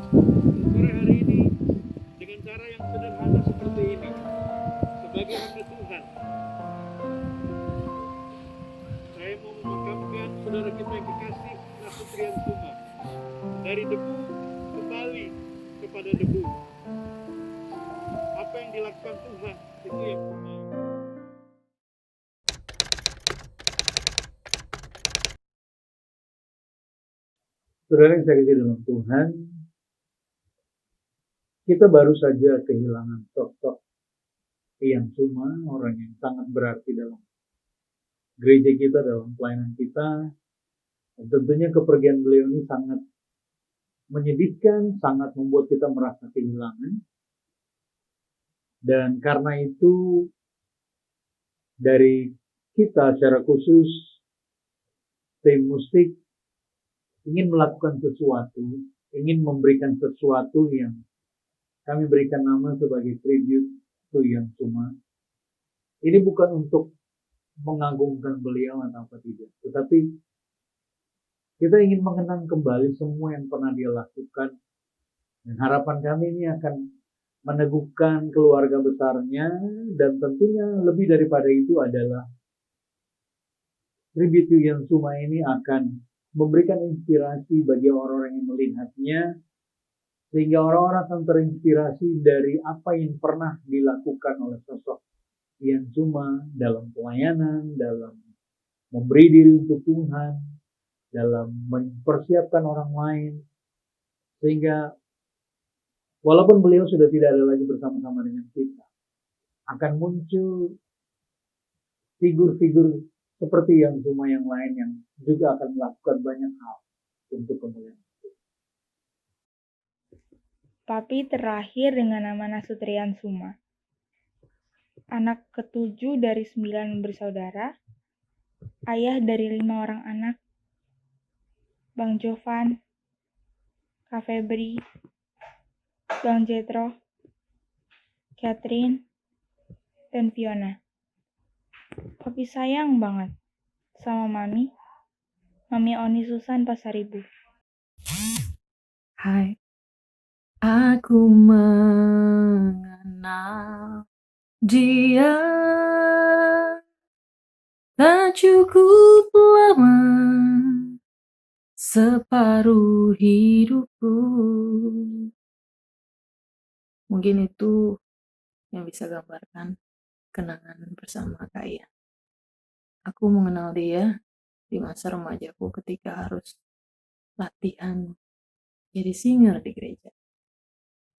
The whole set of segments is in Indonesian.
Sore hari ini dengan cara yang sederhana seperti ini, sebagai hamba Tuhan, saya mau memakamkan saudara kita yang kekasih, Nasutrian Suma, dari debu kembali kepada debu. Apa yang dilakukan Tuhan itu yang terbaik. Saudara yang saya kasih dalam Tuhan, kita baru saja kehilangan sosok Ian Suma, orang yang sangat berarti dalam gereja kita, dalam pelayanan kita. Dan tentunya kepergian beliau ini sangat menyedihkan, sangat membuat kita merasa kehilangan. Dan karena itu, dari kita secara khusus, tim musik ingin melakukan sesuatu, ingin memberikan sesuatu yang kami berikan nama sebagai tribute to Ian Suma. Ini bukan untuk mengagungkan beliau atau apa tidak, tetapi kita ingin mengenang kembali semua yang pernah dia lakukan. Dan harapan kami ini akan meneguhkan keluarga besarnya, dan tentunya lebih daripada itu adalah tribute to Ian Suma ini akan memberikan inspirasi bagi orang-orang yang melihatnya, sehingga orang-orang akan terinspirasi dari apa yang pernah dilakukan oleh sosok Ian Suma dalam pelayanan, dalam memberi diri untuk Tuhan, dalam mempersiapkan orang lain, sehingga walaupun beliau sudah tidak ada lagi bersama-sama dengan kita, akan muncul figur-figur seperti Ian Suma yang lain yang juga akan melakukan banyak hal untuk kemuliaan. Papi terakhir dengan nama Nasutrian Suma. Anak ke-7 dari 9 bersaudara, ayah dari 5 orang anak, Bang Jovan, Kak Febri, Bang Jetro, Catherine, dan Fiona. Papi sayang banget sama Mami Oni Susan Pasaribu. Hai, aku mengenal dia tak cukup lama, separuh hidupku. Mungkin itu yang bisa gambarkan kenangan bersama Kak Ian. Aku mengenal dia di masa remajaku ketika harus latihan jadi singer di gereja.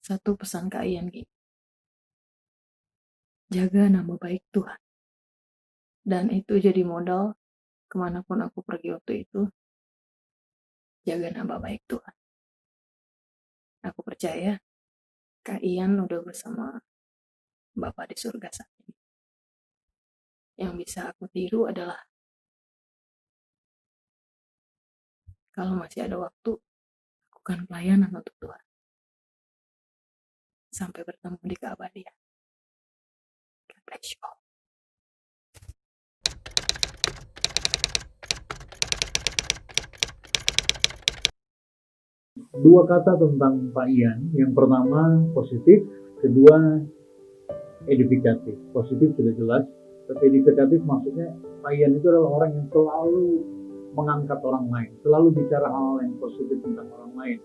Satu pesan Kak Ian gini, jaga nama baik Tuhan. Dan itu jadi modal kemanapun aku pergi waktu itu, jaga nama baik Tuhan. Aku percaya Kak Ian udah bersama Bapa di surga saat ini. Yang bisa aku tiru adalah kalau masih ada waktu, lakukan pelayanan untuk Tuhan. Sampai bertemu di keabadian. God bless you all. Dua kata tentang Pak Ian. Yang pertama positif, kedua edifikatif. Positif sudah jelas, tapi edifikatif maksudnya Pak Ian itu adalah orang yang selalu mengangkat orang lain, selalu bicara hal yang positif tentang orang lain.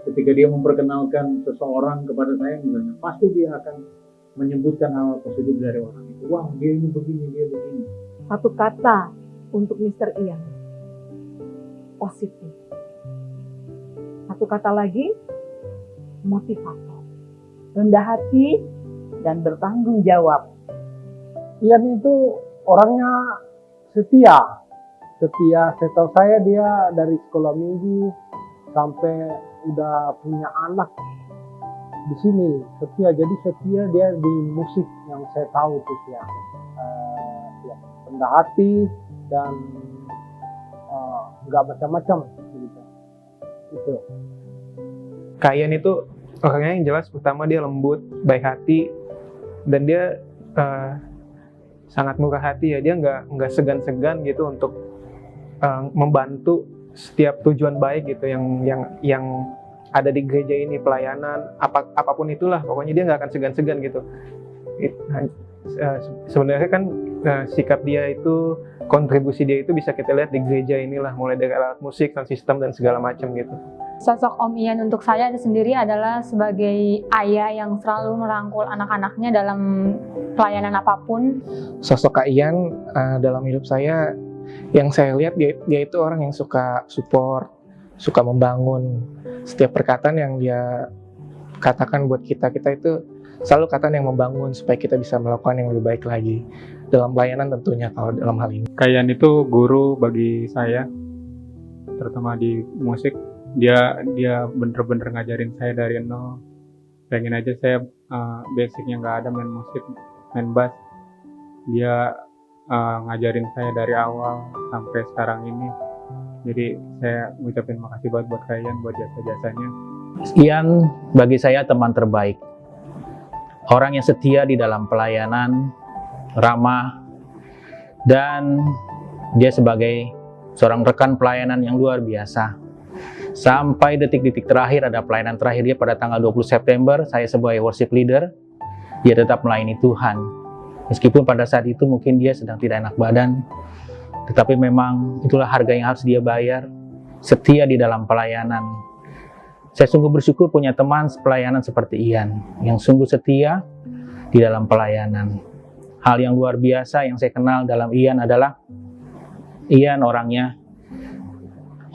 Ketika dia memperkenalkan seseorang kepada saya misalnya, pasti dia akan menyebutkan hal positif dari orang itu. Wah, dia ini begini, dia begini. Satu kata untuk Mr. Ian, positif. Satu kata lagi, motivator, rendah hati, dan bertanggung jawab. Ian itu orangnya setia. Setahu saya dia dari sekolah minggu sampai udah punya anak di sini setia. Jadi setia dia di musik yang saya tahu tuh ya. Ya, rendah hati dan nggak macam-macam gitu. Itu. Kak Ian itu orangnya yang jelas pertama dia lembut, baik hati, dan dia sangat murah hati ya. Dia nggak segan-segan gitu untuk membantu setiap tujuan baik gitu yang ada di gereja ini, pelayanan apapun itulah, pokoknya dia nggak akan segan-segan gitu. Sebenarnya kan sikap dia itu, kontribusi dia itu bisa kita lihat di gereja inilah, mulai dari alat musik, sound system dan segala macam gitu. Sosok Om Ian untuk saya sendiri adalah sebagai ayah yang selalu merangkul anak-anaknya dalam pelayanan apapun. Sosok Kak Ian dalam hidup saya, yang saya lihat dia itu orang yang suka support, suka membangun. Setiap perkataan yang dia katakan buat kita itu selalu kata yang membangun supaya kita bisa melakukan yang lebih baik lagi dalam pelayanan tentunya kalau dalam hal ini. Kak Ian itu guru bagi saya, terutama di musik. Dia bener-bener ngajarin saya dari nol. Pengen aja saya basicnya nggak ada main musik, main bass. Dia ngajarin saya dari awal sampai sekarang ini. Jadi saya ngucapin makasih banget buat Kak Ian, buat jasa-jasanya. Ian bagi saya teman terbaik. Orang yang setia di dalam pelayanan, ramah, dan dia sebagai seorang rekan pelayanan yang luar biasa. Sampai detik-detik terakhir, ada pelayanan terakhir dia pada tanggal 20 September, saya sebagai worship leader, dia tetap melayani Tuhan. Meskipun pada saat itu mungkin dia sedang tidak enak badan, tetapi memang itulah harga yang harus dia bayar, setia di dalam pelayanan. Saya sungguh bersyukur punya teman pelayanan seperti Ian, yang sungguh setia di dalam pelayanan. Hal yang luar biasa yang saya kenal dalam Ian adalah, Ian orangnya,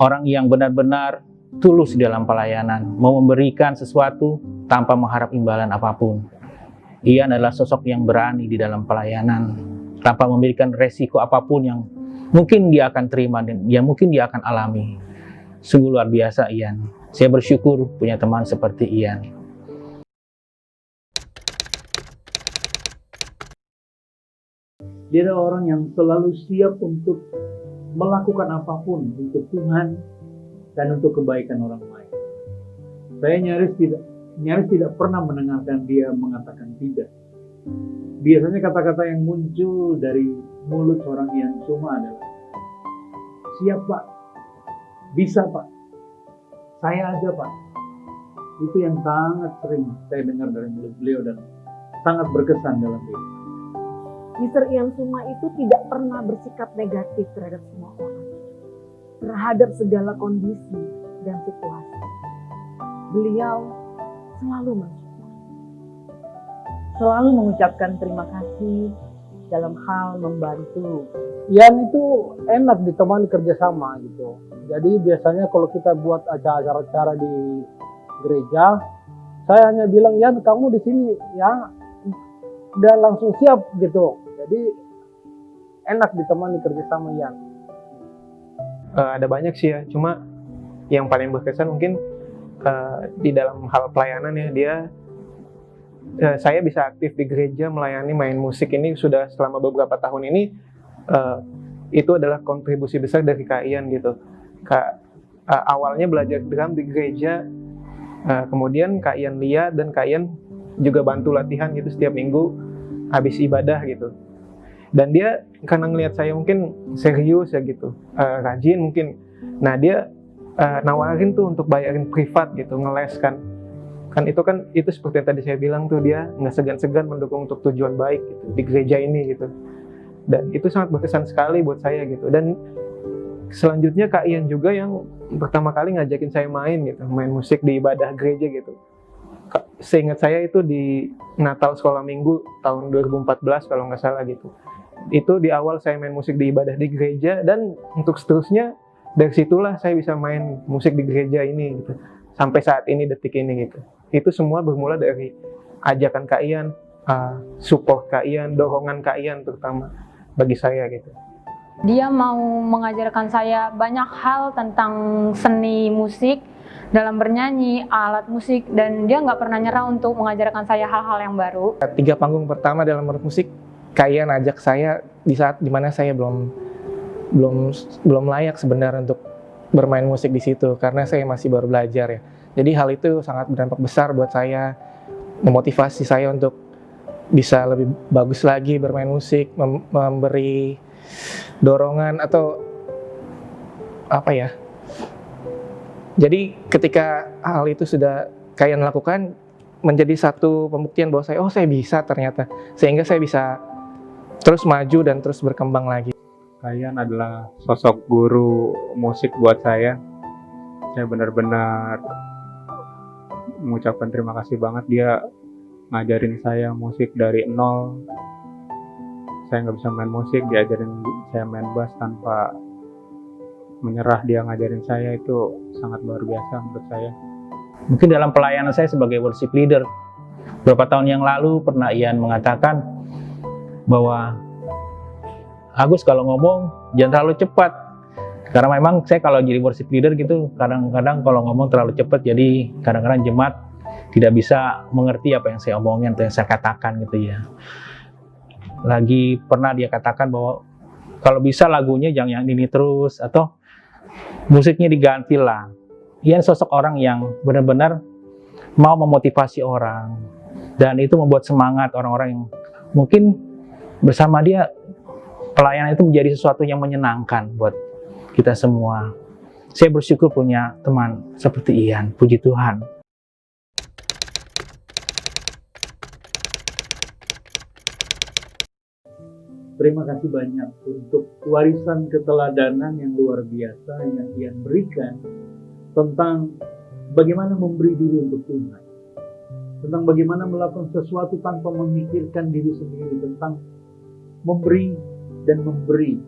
orang yang benar-benar tulus di dalam pelayanan, mau memberikan sesuatu tanpa mengharap imbalan apapun. Ian adalah sosok yang berani di dalam pelayanan, tanpa memberikan resiko apapun yang mungkin dia akan terima dan yang mungkin dia akan alami. Sungguh luar biasa Ian. Saya bersyukur punya teman seperti Ian. Dia adalah orang yang selalu siap untuk melakukan apapun untuk Tuhan dan untuk kebaikan orang lain. Saya nyaris tidak pernah mendengarkan dia mengatakan tidak. Biasanya kata-kata yang muncul dari mulut seorang Ian Suma adalah, siap Pak, bisa Pak, saya aja Pak. Itu yang sangat sering saya dengar dari mulut beliau dan sangat berkesan dalam hidup. Mr. Ian Suma itu tidak pernah bersikap negatif terhadap semua orang, terhadap segala kondisi dan situasi. Beliau selalu mensyukur, selalu mengucapkan terima kasih dalam hal membantu. Ian itu enak ditemani kerjasama gitu. Jadi biasanya kalau kita buat acara-acara di gereja, saya hanya bilang, Ian kamu di sini ya, udah langsung siap gitu. Jadi enak ditemani kerjasama Ian. Ada banyak sih ya, cuma yang paling berkesan mungkin di dalam hal pelayanan ya, saya bisa aktif di gereja melayani main musik ini sudah selama beberapa tahun ini. Itu adalah kontribusi besar dari Kak Ian gitu. Awalnya belajar drum di gereja, kemudian Kak Ian lihat dan Kak Ian juga bantu latihan gitu setiap minggu habis ibadah gitu. Dan dia karena ngelihat saya mungkin serius ya gitu, rajin mungkin. Nah dia nawarin tuh untuk bayarin privat gitu, ngeles kan itu seperti yang tadi saya bilang tuh, dia nggak segan-segan mendukung untuk tujuan baik gitu di gereja ini gitu. Dan itu sangat berkesan sekali buat saya gitu. Dan selanjutnya Kak Ian juga yang pertama kali ngajakin saya main musik di ibadah gereja gitu. Seingat saya itu di Natal sekolah minggu tahun 2014 kalau nggak salah gitu. Itu di awal saya main musik di ibadah di gereja, dan untuk seterusnya dari situlah saya bisa main musik di gereja ini gitu. Sampai saat ini, detik ini gitu. Itu semua bermula dari ajakan Kak Ian, support Kak Ian, dorongan Kak Ian terutama bagi saya gitu. Dia mau mengajarkan saya banyak hal tentang seni musik dalam bernyanyi, alat musik, dan dia nggak pernah nyerah untuk mengajarkan saya hal-hal yang baru. 3 panggung pertama dalam bermusik, Kayan ajak saya di saat dimana saya belum layak sebenarnya untuk bermain musik di situ karena saya masih baru belajar ya. Jadi hal itu sangat berdampak besar buat saya, memotivasi saya untuk bisa lebih bagus lagi bermain musik, memberi dorongan atau apa ya. Jadi ketika hal itu sudah Kayan lakukan, menjadi satu pembuktian bahwa saya bisa ternyata, sehingga saya bisa terus maju dan terus berkembang lagi. Kayan adalah sosok guru musik buat saya. Saya benar-benar mengucapkan terima kasih banget, dia ngajarin saya musik dari nol. Saya nggak bisa main musik, diajarin saya main bass tanpa menyerah, dia ngajarin saya, itu sangat luar biasa menurut saya. Mungkin dalam pelayanan saya sebagai worship leader, beberapa tahun yang lalu pernah Ian mengatakan bahwa Agus kalau ngomong jangan terlalu cepat. Karena memang saya kalau jadi worship leader gitu, kadang-kadang kalau ngomong terlalu cepat, jadi kadang-kadang jemaat tidak bisa mengerti apa yang saya omongin atau yang saya katakan gitu ya. Lagi pernah dia katakan bahwa kalau bisa lagunya jangan yang ini terus, atau musiknya diganti lah. Ian sosok orang yang benar-benar mau memotivasi orang, dan itu membuat semangat orang-orang yang mungkin bersama dia. Pelayanan itu menjadi sesuatu yang menyenangkan buat kita semua. Saya bersyukur punya teman seperti Ian, puji Tuhan. Terima kasih banyak untuk warisan keteladanan yang luar biasa yang Ian berikan tentang bagaimana memberi diri untuk Tuhan, tentang bagaimana melakukan sesuatu tanpa memikirkan diri sendiri, tentang memberi dan memberi,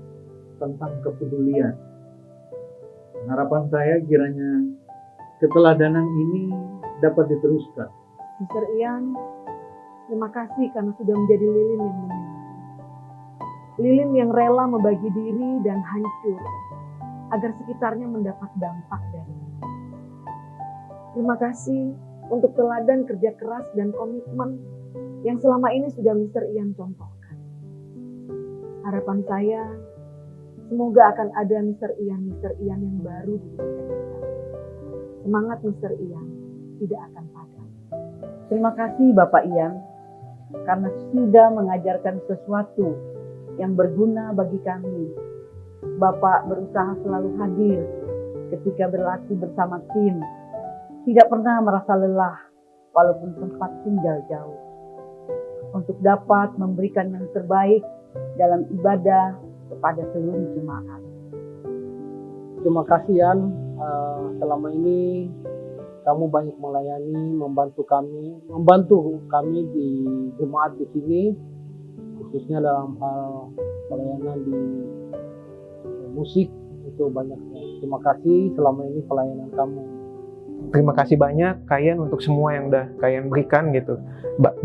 tentang kepedulian. Harapan saya kiranya keteladanan ini dapat diteruskan. Mr. Ian, terima kasih karena sudah menjadi lilin yang menyinari. Lilin yang rela membagi diri dan hancur agar sekitarnya mendapat dampak darinya. Terima kasih untuk teladan kerja keras dan komitmen yang selama ini sudah Mr. Ian contohkan. Harapan saya, semoga akan ada Mr. Ian yang baru di gereja kita. Semangat Mr. Ian tidak akan padam. Terima kasih Bapak Ian, karena sudah mengajarkan sesuatu yang berguna bagi kami. Bapak berusaha selalu hadir ketika berlatih bersama tim, tidak pernah merasa lelah walaupun sempat tinggal jauh, untuk dapat memberikan yang terbaik dalam ibadah kepada seluruh jemaat. Terima kasih Yan, selama ini kamu banyak melayani, membantu kami di jemaat di sini, khususnya dalam hal pelayanan di musik, itu banyaknya. Terima kasih selama ini pelayanan kamu. Terima kasih banyak Kayan untuk semua yang udah Kayan berikan gitu,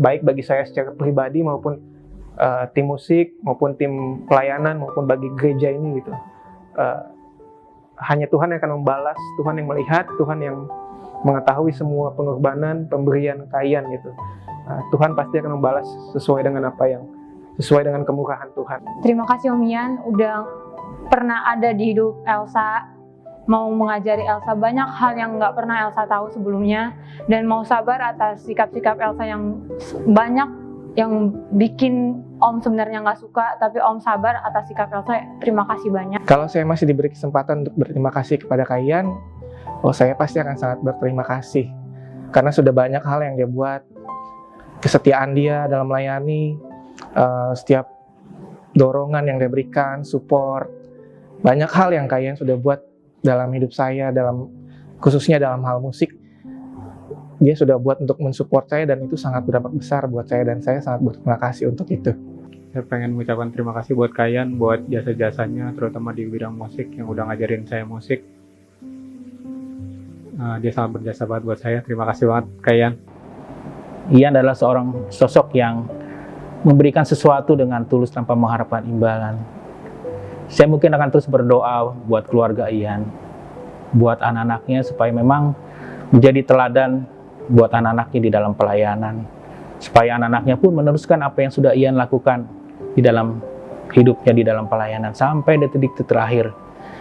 baik bagi saya secara pribadi maupun tim musik, maupun tim pelayanan, maupun bagi gereja ini gitu. Hanya Tuhan yang akan membalas, Tuhan yang melihat, Tuhan yang mengetahui semua pengorbanan, pemberian Kayan gitu. Tuhan pasti akan membalas sesuai dengan sesuai dengan kemurahan Tuhan. Terima kasih Om Ian udah pernah ada di hidup Elsa, mau mengajari Elsa banyak hal yang nggak pernah Elsa tahu sebelumnya, dan mau sabar atas sikap-sikap Elsa yang banyak yang bikin Om sebenarnya nggak suka, tapi Om sabar atas sikap Elsa. Terima kasih banyak. Kalau saya masih diberi kesempatan untuk berterima kasih kepada Kayan, saya pasti akan sangat berterima kasih. Karena sudah banyak hal yang dia buat, kesetiaan dia dalam melayani, setiap dorongan yang dia berikan, support, banyak hal yang Kayan sudah buat dalam hidup saya, khususnya dalam hal musik. Dia sudah buat untuk mensupport saya, dan itu sangat berdampak besar buat saya, dan saya sangat berterima kasih untuk itu. Saya pengen mengucapkan terima kasih buat Kayan, buat jasa-jasanya, terutama di bidang musik, yang udah ngajarin saya musik. Dia sangat berjasa banget buat saya. Terima kasih banget Kayan. Ian adalah seorang sosok yang memberikan sesuatu dengan tulus tanpa mengharapkan imbalan. Saya mungkin akan terus berdoa buat keluarga Ian, buat anak-anaknya, supaya memang menjadi teladan buat anak-anaknya di dalam pelayanan, supaya anak-anaknya pun meneruskan apa yang sudah Ian lakukan di dalam hidupnya di dalam pelayanan sampai detik-detik terakhir.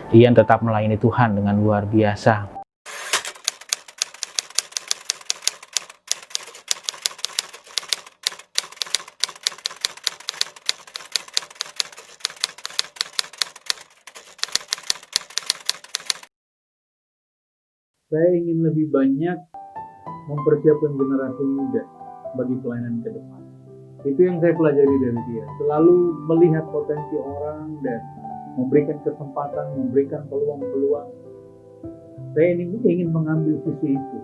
Ian tetap melayani Tuhan dengan luar biasa. Saya ingin lebih banyak mempersiapkan generasi muda bagi pelayanan ke depan. Itu yang saya pelajari dari dia. Selalu melihat potensi orang dan memberikan kesempatan, memberikan peluang-peluang. Saya ingin mengambil sisi itu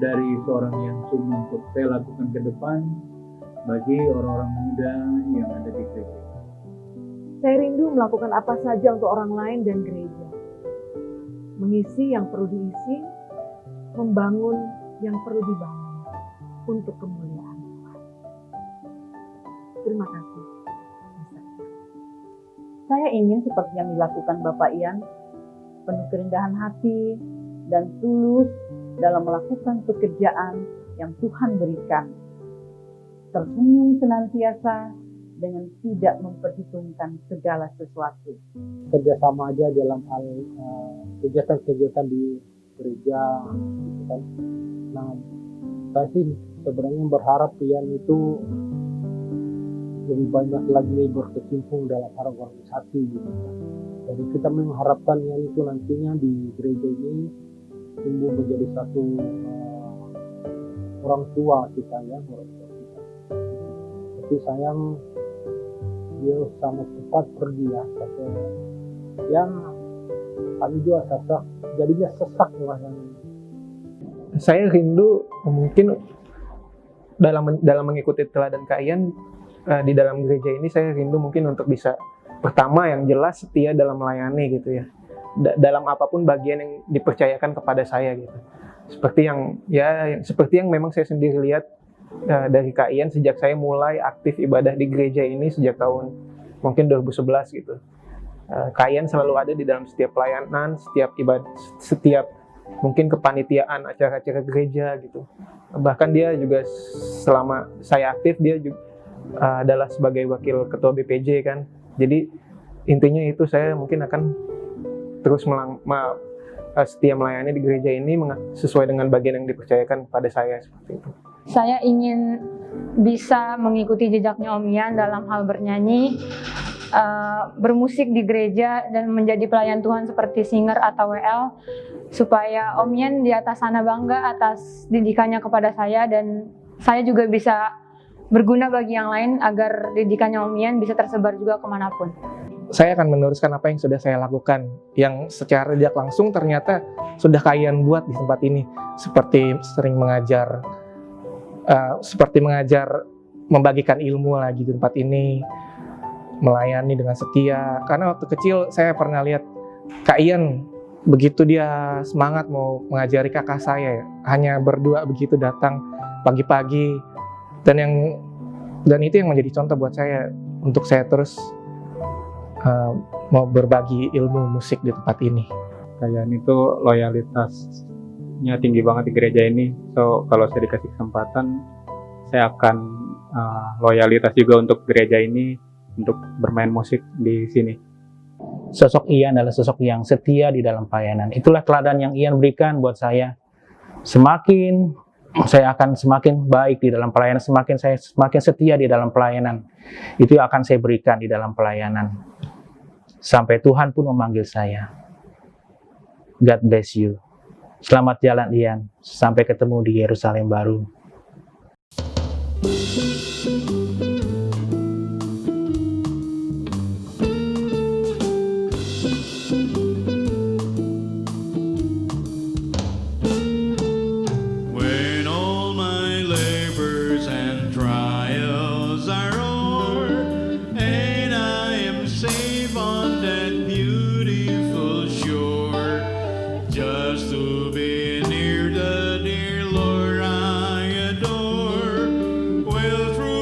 dari seorang yang sungguh untuk saya lakukan ke depan bagi orang-orang muda yang ada di gereja. Saya rindu melakukan apa saja untuk orang lain dan gereja. Mengisi yang perlu diisi, membangun yang perlu dibangun untuk kemuliaan Tuhan. Terima kasih. Saya ingin seperti yang dilakukan Bapak Ian, penuh kerendahan hati dan tulus dalam melakukan pekerjaan yang Tuhan berikan. Tersenyum senantiasa dengan tidak memperhitungkan segala sesuatu. Kerjasama aja dalam hal kegiatan-kegiatan di gereja gitu kan. Nah, saya sih sebenarnya berharap Ian itu lebih banyak lagi berkecimpung dalam hal organisasi gitu kan. Jadi kita mengharapkan Ian itu nantinya di gereja ini tumbuh menjadi satu orang tua kita ya, orang tua kita. Tapi sayang dia sangat cepat pergi ya, yang kami juga sesak, jadinya sesak rasanya. Saya rindu mungkin dalam mengikuti teladan Kak Ian di dalam gereja ini. Saya rindu mungkin untuk bisa pertama yang jelas setia dalam melayani gitu ya, dalam apapun bagian yang dipercayakan kepada saya gitu. Seperti yang memang saya sendiri lihat dari Kak Ian sejak saya mulai aktif ibadah di gereja ini sejak tahun mungkin 2011 gitu. Kak Ian selalu ada di dalam setiap pelayanan, setiap ibadah, setiap mungkin kepanitiaan acara-acara gereja gitu. Bahkan dia juga selama saya aktif dia juga adalah sebagai wakil ketua BPJ kan. Jadi intinya itu saya mungkin akan terus setia melayani di gereja ini sesuai dengan bagian yang dipercayakan pada saya seperti itu. Saya ingin bisa mengikuti jejaknya Om Ian dalam hal bernyanyi, bermusik di gereja, dan menjadi pelayan Tuhan seperti singer atau WL, supaya Om Ian di atas sana bangga atas didikannya kepada saya, dan saya juga bisa berguna bagi yang lain agar didikannya Om Ian bisa tersebar juga kemanapun. Saya akan meneruskan apa yang sudah saya lakukan, yang secara tidak langsung ternyata sudah Kak Ian buat di tempat ini, seperti sering mengajar, membagikan ilmu lagi di tempat ini, melayani dengan setia. Karena waktu kecil saya pernah lihat Kak Ian begitu dia semangat mau mengajari kakak saya, hanya berdua begitu datang pagi-pagi, dan itu yang menjadi contoh buat saya untuk saya terus mau berbagi ilmu musik di tempat ini. Kayaknya itu loyalitasnya tinggi banget di gereja ini. So kalau saya dikasih kesempatan, saya akan loyalitas juga untuk gereja ini, untuk bermain musik di sini. Sosok Ian adalah sosok yang setia di dalam pelayanan. Itulah teladan yang Ian berikan buat saya. Saya akan semakin baik di dalam pelayanan, saya semakin setia di dalam pelayanan. Itu akan saya berikan di dalam pelayanan. Sampai Tuhan pun memanggil saya. God bless you. Selamat jalan Ian. Sampai ketemu di Yerusalem baru. When all my labors and trials are o'er, and I am safe on that beautiful shore, just to be near the dear Lord I adore, will through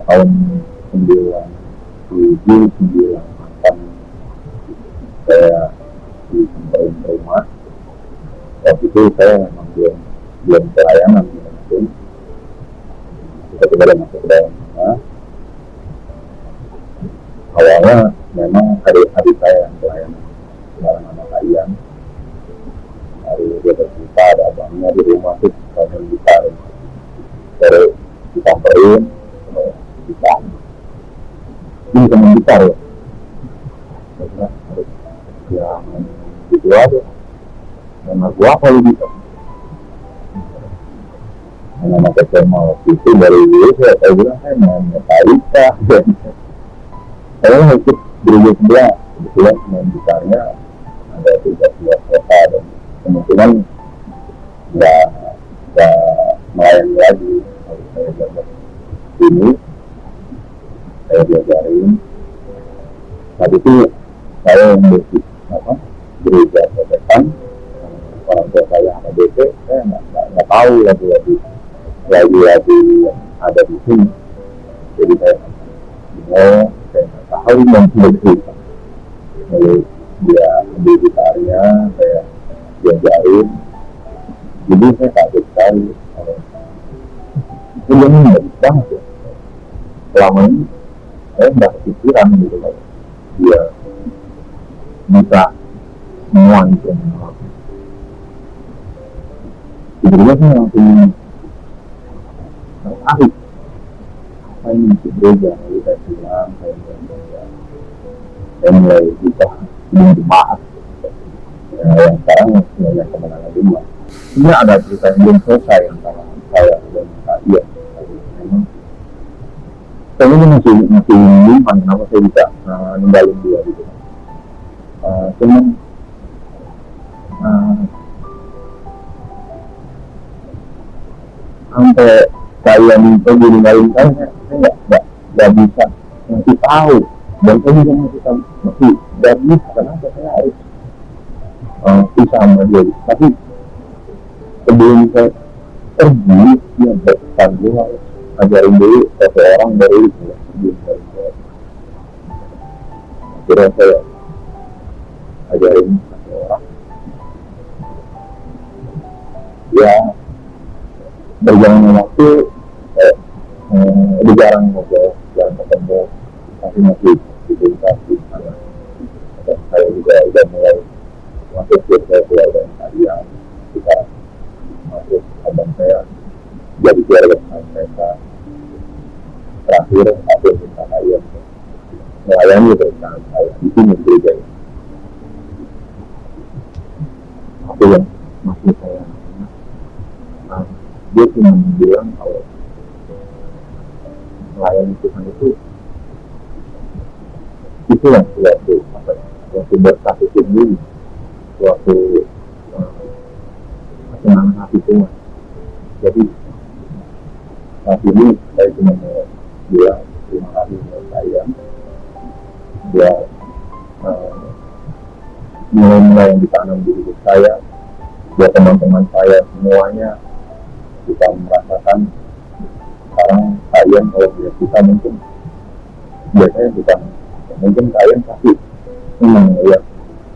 tahun 97-98 saya disamperin ke rumah. Waktu itu saya memang belum pelayanan mungkin. Kita coba masuk ke dalam rumah. Awalnya memang adik saya yang pelayanan bareng sama kalian. Hari dia bercerita ada abangnya di rumah tuh banyak ditarik. Terus disamperin, ditarik. Ini teman gitar ya. Karena harus yang gitu aja. Nama gua apa lu gitu? Nama kecil mau itu dari dulu saya bilang saya main Metallica. Saya ikut gereja sebelah, kebetulan main gitarnya ada 3 kota dan kemungkinan nggak melayani lagi. Kalau saya belajar ini, saya belajarin. Saat itu saya yang gereja Protestan, orang tua saya HKBP, saya nggak tahu lagi yang ada di sini. Jadi saya bingung, saya nggak tahu yang cerita. Lalu dia ambil gitarnya, saya diajarin. Jadi saya kaget sekali. Itu yang bagus banget ya. Selama ini saya nggak kepikiran gitu loh. Dia bisa semua itu. Sebenarnya saya langsung tertarik. Apa ini untuk gereja? Lalu saya bilang, saya mulai bisa dibahas. Yang sekarang banyak kemenangan rumah. Ini ada cerita yang belum selesai antara saya dan Kak Ian. Memang saya ini masih menyimpan kenapa saya bisa ninggalin dia gitu. Cuman sampai kalian itu ninggalin saya nggak bisa ngasih tahu, dan saya juga masih nggak bisa kenapa saya harus pisah sama dia. Tapi sebelum saya pergi, dia berpesan gue harus ajarin dulu seseorang dari akhirnya saya ajarin seseorang. Ya berjalan waktu lebih jarang ngobrol, jarang ketemu, tapi masih komunikasi karena saya juga udah mulai masuk ke keluarga kalian, kita masuk abang saya jadi keluarga mereka. Terakhir aku minta kalian melayani perencanaan saya di sini gereja ini. Aku yang masih saya dia cuma bilang kalau melayani Tuhan itu yang suatu berkah sendiri, suatu kesenangan hati Tuhan. Jadi saat ini saya cuma mau bilang terima kasih buat saya. Dia mulai yang ditanam di hidup saya, buat teman-teman saya semuanya bisa merasakan. Sekarang kalian kalau lihat kita mungkin biasanya bukan, mungkin kalian pasti senang melihat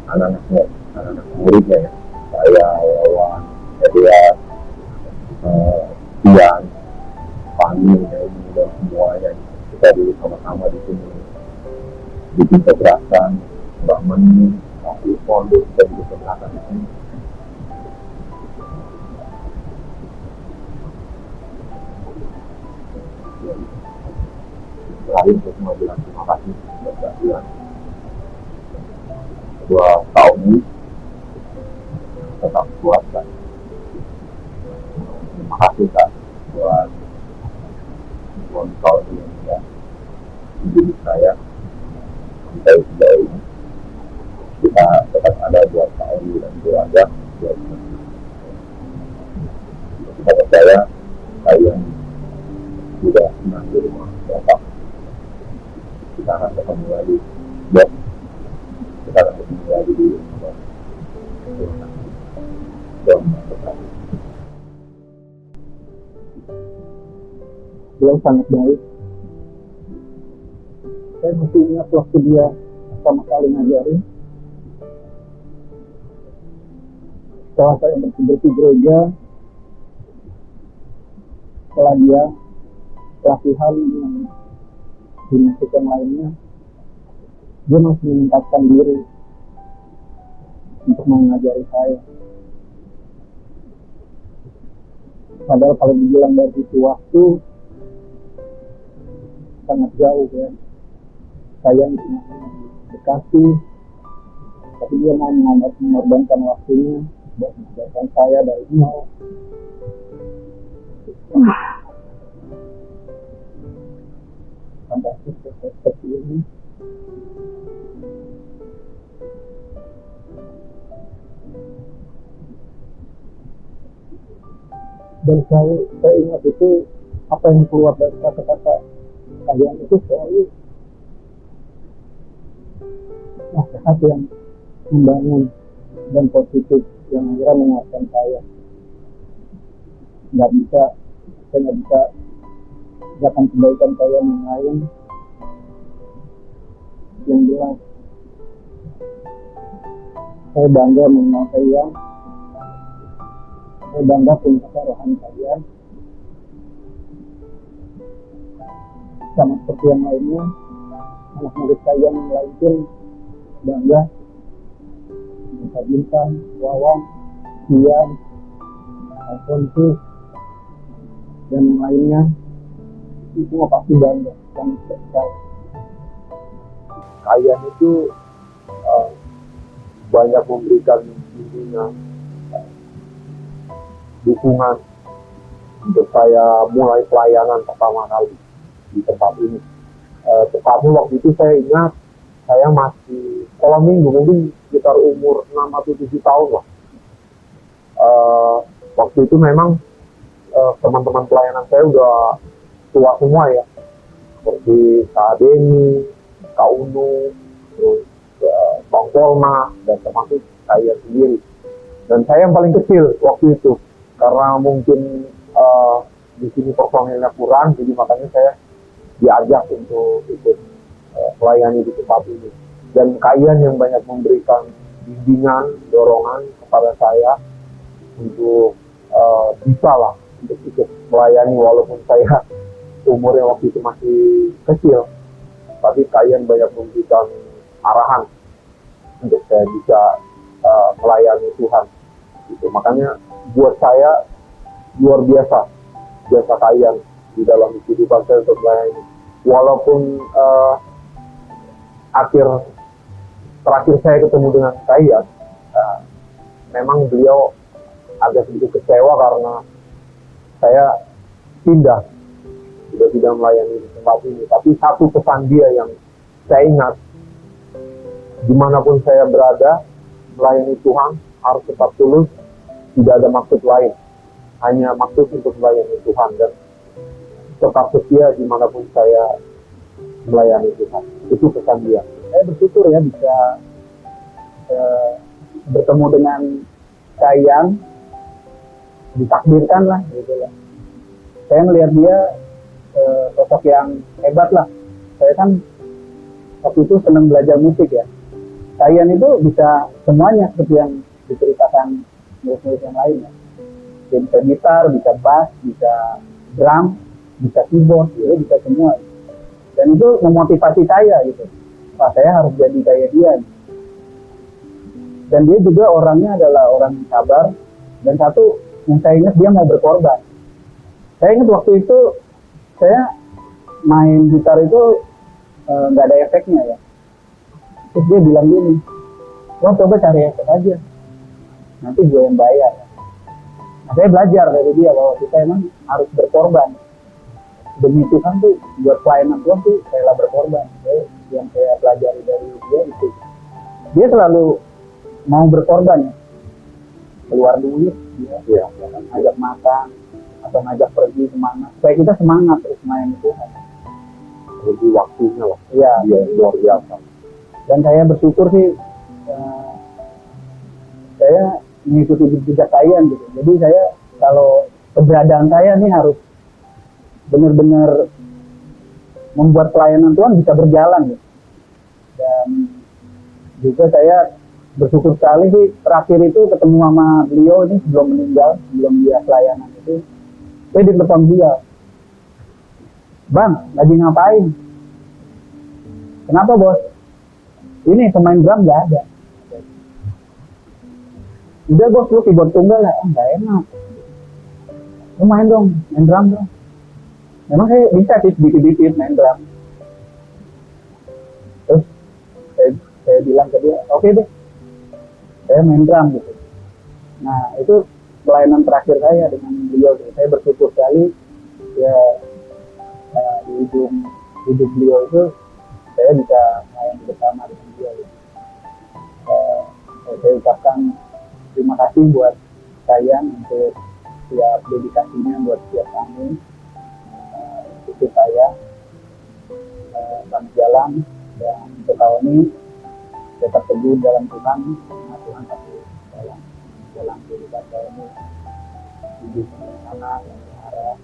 anak-anak muridnya ya, saya, Wawan, Edia, Tian, Fani, dan semuanya kita dulu sama-sama di sini bikin kekerasan, Mbak Meni, Pak Ipon, kita bikin kekerasan di sini. Terakhir saya cuma bilang terima kasih buat kalian. 2 tahun ini tetap kuat kan. Terima kasih Kak buat tahun ini ya, hidup saya sampai sejauh ini. Kita tetap ada buat tahun dan keluarga. Kita percaya kalian juga senang di rumah Bapak. Kita akan ketemu lagi, ya. Kita akan ketemu lagi di rumah. Beliau sangat baik, Saya masih ingat waktu dia pertama kali ngajarin. Setelah saya bersih-bersih gereja, setelah dia pelatihan dengan musik yang lainnya, dia masih menyempatkan diri untuk mengajari saya. Padahal kalau dibilang dari itu waktu sangat jauh ya. Saya cuma Bekasi, tapi dia mau mengorbankan waktunya buat mengajarkan saya dari nol. Fantastis seperti ini. Dan saya ingat itu apa yang keluar dari kata-kata kalian itu selalu nasihat yang membangun dan positif yang akhirnya menguatkan saya. Saya nggak bisa akan kebaikan saya yang lain yang jelas. Saya bangga mengenal kalian. Saya bangga punya kerohanian kalian. Sama seperti yang lainnya, anak murid kalian yang lain pun bangga. Bintang, Wawang, Ian, Alfonsus, dan yang lainnya. Itu semua pasti bangga sama saya. Kalian itu banyak memberikan bimbingan, dukungan untuk saya mulai pelayanan pertama kali di tempat ini. Tepatnya waktu itu saya ingat saya masih sekolah minggu, mungkin sekitar umur 6 atau 7 tahun lah. Waktu itu memang teman-teman pelayanan saya udah tua semua ya, seperti Kak Deni, Kak Unu, terus Bang Polma, dan termasuk saya sendiri. Dan saya yang paling kecil waktu itu, karena mungkin di sini personilnya kurang, jadi makanya saya diajak untuk ikut melayani di tempat ini. Dan kalian yang banyak memberikan bimbingan, dorongan kepada saya untuk bisa lah untuk ikut melayani walaupun saya umurnya waktu itu masih kecil, tapi kalian banyak memberikan arahan untuk saya bisa melayani Tuhan. Gitu. Makanya buat saya luar biasa jasa kalian di dalam kehidupan saya untuk melayani. Walaupun terakhir saya ketemu dengan kalian, memang beliau agak sedikit kecewa karena saya pindah, sudah tidak melayani di tempat ini. Tapi satu pesan dia yang saya ingat, dimanapun saya berada, melayani Tuhan harus tetap tulus, tidak ada maksud lain, hanya maksud untuk melayani Tuhan dan tetap setia dimanapun saya melayani Tuhan. Itu pesan dia. Saya bersyukur ya bisa bertemu dengan kalian, ditakdirkan lah gitu ya. Saya melihat dia sosok yang hebat lah. Saya kan waktu itu senang belajar musik ya. Kalian itu bisa semuanya seperti yang diceritakan murid-murid yang lain ya. Dia bisa gitar, bisa bass, bisa drum, bisa keyboard, ya, bisa semua. Dan itu memotivasi saya gitu. Wah, saya harus jadi kayak dia. Dan dia juga orangnya adalah orang yang sabar. Dan satu yang saya ingat, dia mau berkorban. Saya ingat waktu itu saya main gitar itu nggak ada efeknya ya. Terus dia bilang gini, lo coba cari efek aja, nanti gue yang bayar. Nah, saya belajar dari dia bahwa kita emang harus berkorban. Demi Tuhan tuh, buat pelayanan Tuhan tuh rela berkorban. Yang saya pelajari dari dia itu, dia selalu mau berkorban ya. Keluar duit, dia ngajak makan atau ngajak pergi kemana, supaya kita semangat terus melayani Tuhan. Jadi waktunya lah, iya, dia luar biasa. Dan saya bersyukur sih, saya mengikuti jejak kalian gitu. Jadi saya kalau keberadaan saya nih harus benar-benar membuat pelayanan Tuhan bisa berjalan gitu. Dan juga saya bersyukur sekali sih terakhir itu ketemu sama beliau ini sebelum meninggal, sebelum dia pelayanan itu, saya ditelepon beliau, "Bang, lagi ngapain?" "Kenapa bos?" "Ini pemain drum nggak ada." "Udah bos, lu keyboard tunggal ya." "Nggak enak." "Lu main dong, main drum dong." Memang saya bisa sih dikit-dikit main drum. Terus saya bilang ke dia, "Oke deh, saya main drum," gitu. Nah itu pelayanan terakhir saya dengan beliau. Saya bersyukur sekali ya, di ujung hidup beliau itu saya bisa melayani bersama dengan beliau. Saya ucapkan terima kasih buat kalian untuk setiap dedikasinya buat setiap kami. Itu saya kami jalan dan untuk tahun ini tetap teguh dalam Tuhan, karena Tuhan pasti dalam kehidupan saya ini hidup bersama yang berharap.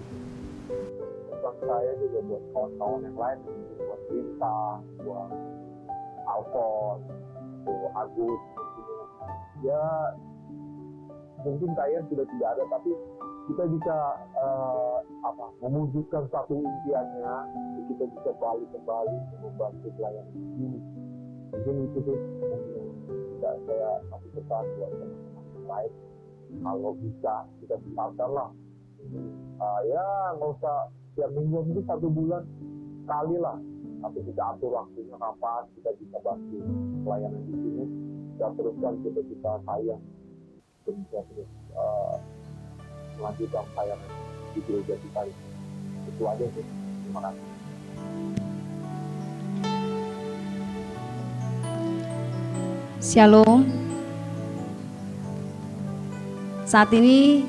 Pesan saya juga buat kawan-kawan yang lain, buat Bintang, buat Alfon, buat Agus, ya mungkin kalian sudah tidak ada, tapi kita bisa mewujudkan satu impiannya, kita bisa balik kembali membantu pelayanan ini. Mungkin itu sih yang bisa saya kasih pesan buat teman-teman yang lain. Kalau bisa kita besarkan lah. Ya nggak usah tiap minggu, mungkin 1 bulan sekali lah. Tapi kita atur waktunya kapan kita bisa bantu pelayanan di sini. Kita teruskan kita sayang untuk bisa terus melanjutkan pelayanan di gereja kita ini. Itu aja sih. Terima kasih. Shalom. Saat ini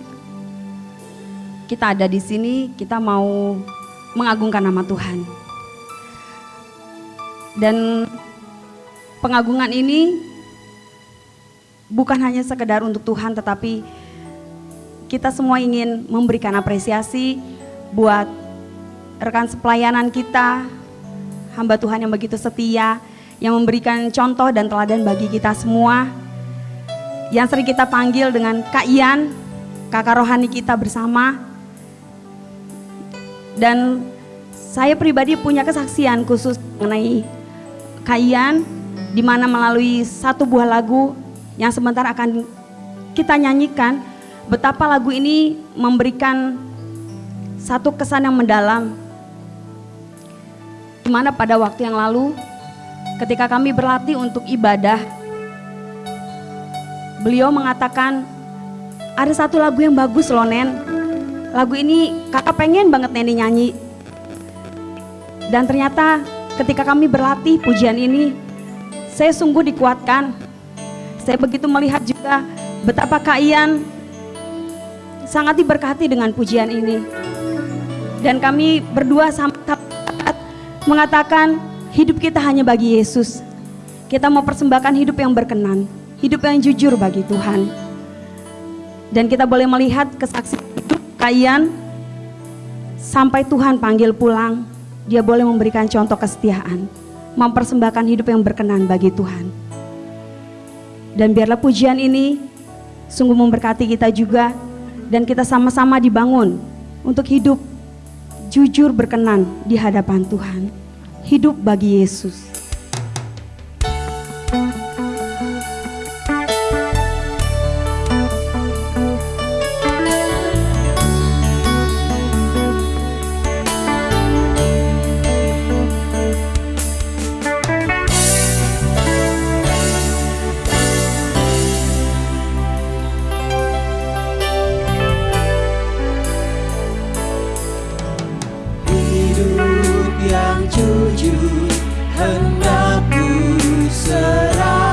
kita ada di sini, kita mau mengagungkan nama Tuhan. Dan pengagungan ini bukan hanya sekedar untuk Tuhan, tetapi kita semua ingin memberikan apresiasi buat rekan sepelayanan kita, hamba Tuhan yang begitu setia, yang memberikan contoh dan teladan bagi kita semua, yang sering kita panggil dengan Kak Ian, kakak rohani kita bersama. Dan saya pribadi punya kesaksian khusus mengenai Kak Ian, di mana melalui satu buah lagu yang sebentar akan kita nyanyikan, betapa lagu ini memberikan satu kesan yang mendalam. Di mana pada waktu yang lalu, ketika kami berlatih untuk ibadah, beliau mengatakan, "Ada satu lagu yang bagus loh Nen, lagu ini kakak pengen banget Neni nyanyi." Dan ternyata ketika kami berlatih pujian ini, saya sungguh dikuatkan. Saya begitu melihat juga betapa Kak Ian sangat diberkati dengan pujian ini. Dan kami berdua sama mengatakan, hidup kita hanya bagi Yesus. Kita mau persembahkan hidup yang berkenan, hidup yang jujur bagi Tuhan. Dan kita boleh melihat kesaksian hidup Kak Ian sampai Tuhan panggil pulang. Dia boleh memberikan contoh kesetiaan, mempersembahkan hidup yang berkenan bagi Tuhan. Dan biarlah pujian ini sungguh memberkati kita juga, dan kita sama-sama dibangun untuk hidup jujur berkenan di hadapan Tuhan. Hidup bagi Yesus. Hidup yang jujur hendak ku serahkan.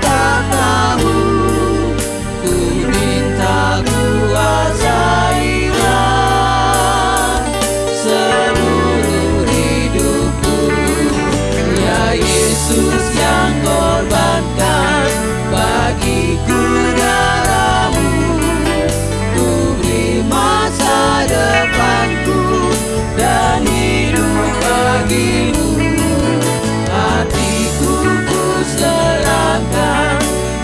tahtamu. Ku minta kuasailah seluruh hidupku. Ya Yesus yang korbankan bagiku darahmu, ku beri masa depanku dan hidup bagimu. Hatiku ku serahkan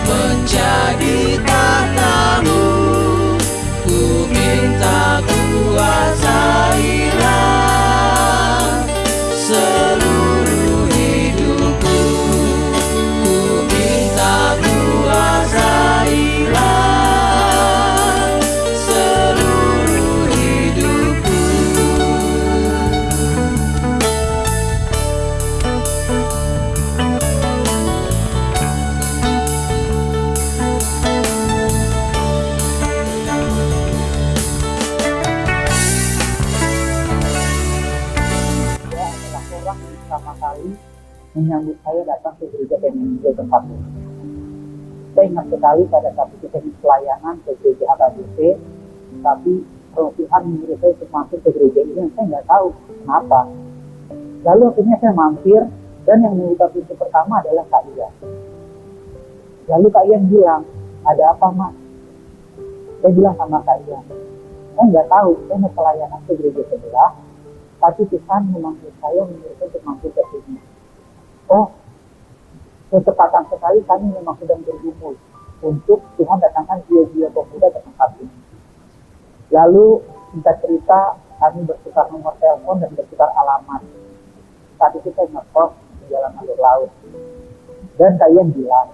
menjadi tahtamu. Ku minta kuasailah seluruh hidupku. Ku minta kuasailah seluruh hidupku. Dia adalah orang yang pertama kali menyambut saya datang ke gereja Penginjil tempat ini. Saya ingat sekali pada saat itu saya pelayanan ke gereja HKBP, tapi Roh Tuhan menyuruh saya untuk masuk ke gereja ini dan saya nggak tahu kenapa. Lalu akhirnya saya mampir dan yang membuka pintu pertama adalah Kak Ian. Lalu Kak Ian bilang, ada apa Mas? Saya bilang sama Kak Ian, saya nggak tahu, saya mau pelayanan ke gereja sebelah, tapi Tuhan memanggil saya menyuruh saya untuk mampir ke sini. Oh, kecepatan sekali kami memang sedang bergumul untuk Tuhan datangkan jiwa-jiwa pemuda ke tempat ini. Lalu singkat cerita kami bertukar nomor telepon dan bertukar alamat. Saat itu saya ngekos di Jalan Alur Laut. Dan kalian bilang,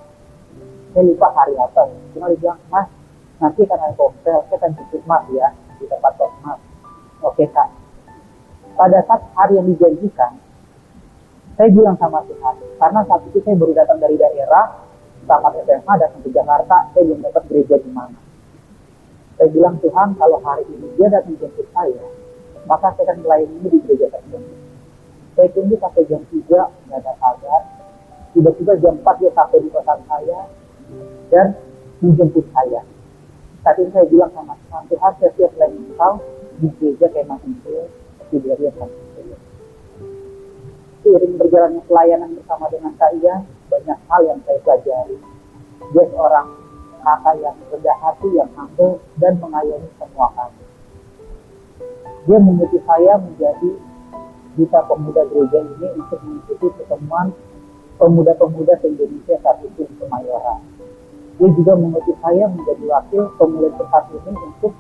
saya lupa hari apa. Cuma dia bilang, Mas, nanti akan ada cocktail, saya akan jemput Mas ya di tempat kos Mas. Oke Kak. Pada saat hari yang dijanjikan, saya bilang sama Tuhan, karena saat itu saya baru datang dari daerah, tamat SMA datang ke Jakarta, saya belum dapat gereja di mana. Saya bilang, Tuhan, kalau hari ini dia datang jemput saya, maka saya akan melayani di gereja tersebut. Saya tunggu sampai jam 3, nggak ada kabar. Tiba-tiba jam 4 dia sampai di kosan saya dan menjemput saya. Saat itu saya bilang sama Tuhan, Tuhan, saya siap melayani Engkau di gereja Kemah Injil, di Daerah Injil. Seiring berjalannya pelayanan bersama dengan Kak Ian, banyak hal yang saya pelajari. Dia seorang kakak yang rendah hati, yang humble, dan mengayomi semua kami. Dia mengutus saya menjadi duta pemuda gereja ini untuk mengikuti pertemuan pemuda-pemuda se-Indonesia saat itu di Kemayoran. Dia juga mengutus saya menjadi wakil pemuda tempat ini untuk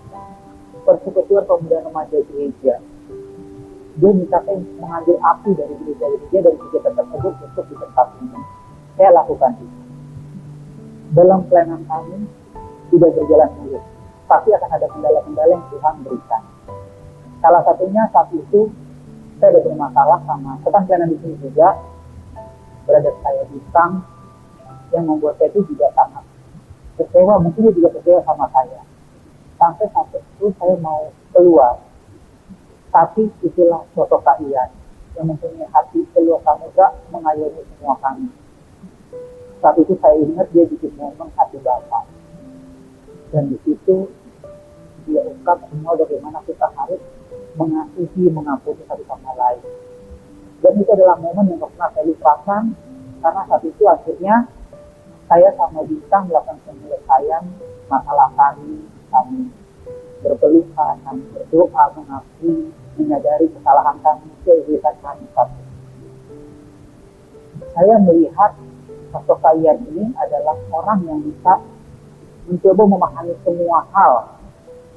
persekutuan pemuda remaja gereja. Dia minta saya mengambil api dari gereja-gereja dari kegiatan tersebut untuk di tempat ini. Saya lakukan itu. Dalam pelayanan kami tidak berjalan mulus, pasti akan ada kendala-kendala yang Tuhan berikan. Salah satunya saat itu saya ada bermasalah sama rekan pelayanan di sini juga, berada saya bintang yang membuat saya itu juga sangat kecewa, mungkin dia juga kecewa sama saya. Sampai saat itu saya mau keluar, tapi itulah sosok Kak Ian yang mempunyai hati seluas samudra mengayomi semua kami. Saat itu saya ingat dia bikin momen hati Bapak. Dan di situ dia ungkap semua bagaimana kita harus mengasihi, mengampuni satu sama lain. Dan itu adalah momen yang pernah saya lupakan, karena saat itu akhirnya saya sama Bintang melakukan penyelesaian masalah kami berpelukan, kami berdoa, mengakui, menyadari kesalahan kami, keegoisan kami satu. Saya melihat sosok kalian ini adalah orang yang bisa mencoba memahami semua hal,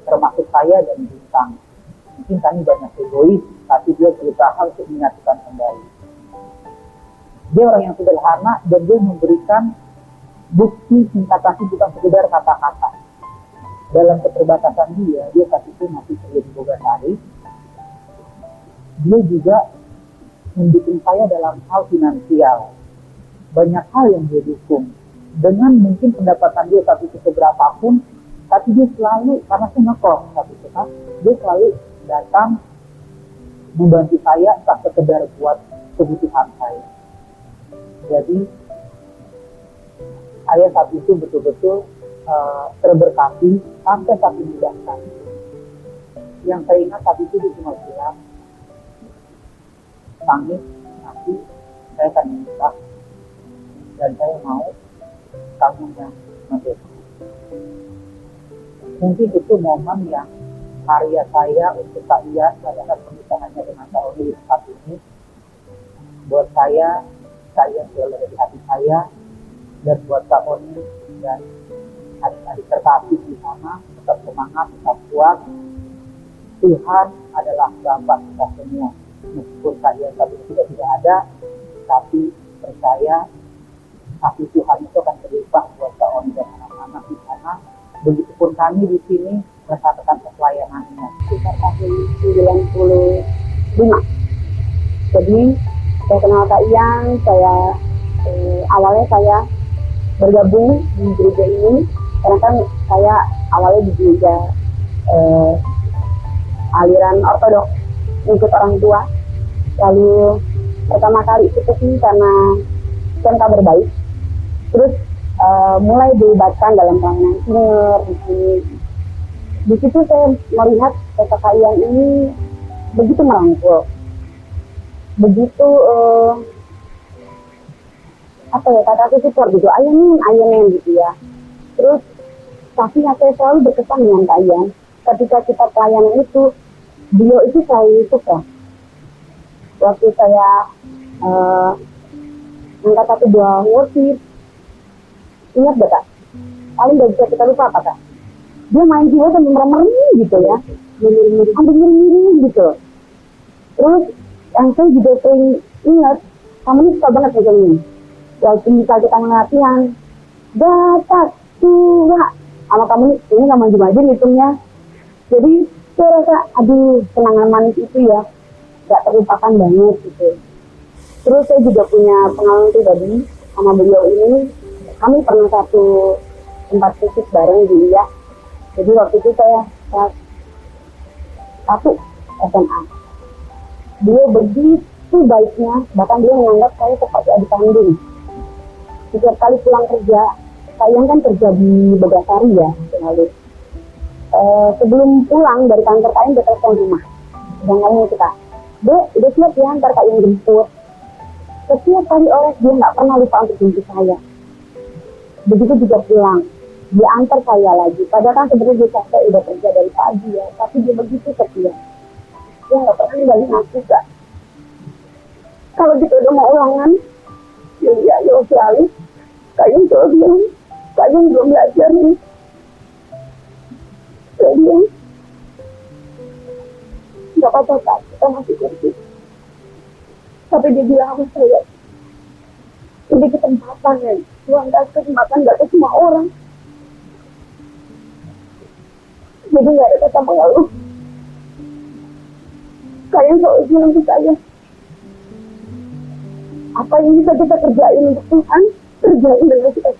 termasuk saya dan Bintang. Mungkin kami banyak egois, tapi dia berusaha untuk menyatukan kembali. Dia orang yang sederhana dan dia memberikan bukti cinta kasih bukan sekedar kata-kata. Dalam keterbatasan dia saat itu masih kerja di Bogasari. Dia juga mendukung saya dalam hal finansial. Banyak hal yang dia dukung. Dengan mungkin pendapatan dia saat itu seberapapun, tapi dia selalu, karena saya ngekos saat itu kan, dia selalu datang membantu saya tak sekedar buat kebutuhan saya. Jadi Saya saat itu betul-betul terberkati sampai saat ini bahkan. Yang saya ingat saat itu dia cuma bilang, Pangis, nanti saya akan menikah dan saya mau kamu yang merdeka. Mungkin itu momen yang karya saya untuk Kak Ian pada saat pernikahannya dengan Kak Oni saat ini, buat saya, Kak Ian selalu ada di hati saya, dan buat Kak Oni dan adik-adik terkasih di sana, tetap semangat, tetap kuat. Tuhan adalah Bapa kita semua. Meskipun Kak Ian saat ini sudah tidak ada, tapi percaya kasih Tuhan itu akan berlimpah buat Kak Oni dan anak-anak di sana. Begitupun kami di sini merasakan pelayanannya. Sekitar tahun 95. Jadi saya kenal Kak Ian, awalnya saya bergabung di gereja ini karena kan saya awalnya di gereja aliran ortodoks, ikut orang tua. Lalu pertama kali ikut sini karena kabar baik. Terus mulai dilibatkan dalam pelayanan singer di sini. Di situ saya melihat Kak Ian ini begitu merangkul, begitu kata support gitu, ayenin gitu ya. Terus tapi saya selalu berkesan dengan Kak Ian. Ketika kita pelayanan itu, beliau itu selalu suka. Waktu saya angkat satu dua worship, ingat gak Kak? Paling gak bisa kita lupa apa Kak? Dia main keyboard sambil merem-merem gitu ya, sambil miring-miring gitu. Terus yang saya juga sering ingat, kamu ini suka banget kayak gini. Waktu misal kita latihan, dapat surah, sama kamu ini gak maju-maju ngitungnya. Jadi saya rasa, aduh, kenangan manis itu ya, gak terlupakan banget gitu. Terus saya juga punya pengalaman pribadi sama beliau ini. Kami pernah satu tempat fisik bareng di Iya. Jadi waktu itu saya kelas 1 SMA. Beliau begitu baiknya, bahkan beliau menganggap saya seperti adik kandung. Setiap kali pulang kerja, saya kan kerja di Begasari ya, lalu sebelum pulang dari kantor kalian dia telepon rumah dan ngomong kita, Dek, udah siap ya ntar kalian jemput. Setiap kali orang dia nggak pernah lupa untuk jemput saya. Begitu juga pulang, dia antar saya lagi. Padahal kan sebenarnya dia capek udah kerja dari pagi ya, tapi dia begitu setia. Dia nggak pernah ninggalin aku Kak. Kalau kita udah mau ulangan, ya sekali. Kayaknya selalu bilang, kayaknya belum belajar nih. Saya bilang, nggak apa-apa Kak, kita masih kursi. Tapi dia bilang sama saya, ini kesempatan ya, Tuhan kasih kesempatan gak ke semua orang. Jadi gak ada kata mengeluh. Kalian selalu bilang ke saya, apa yang bisa kita kerjain untuk Tuhan, kerjain dengan kita.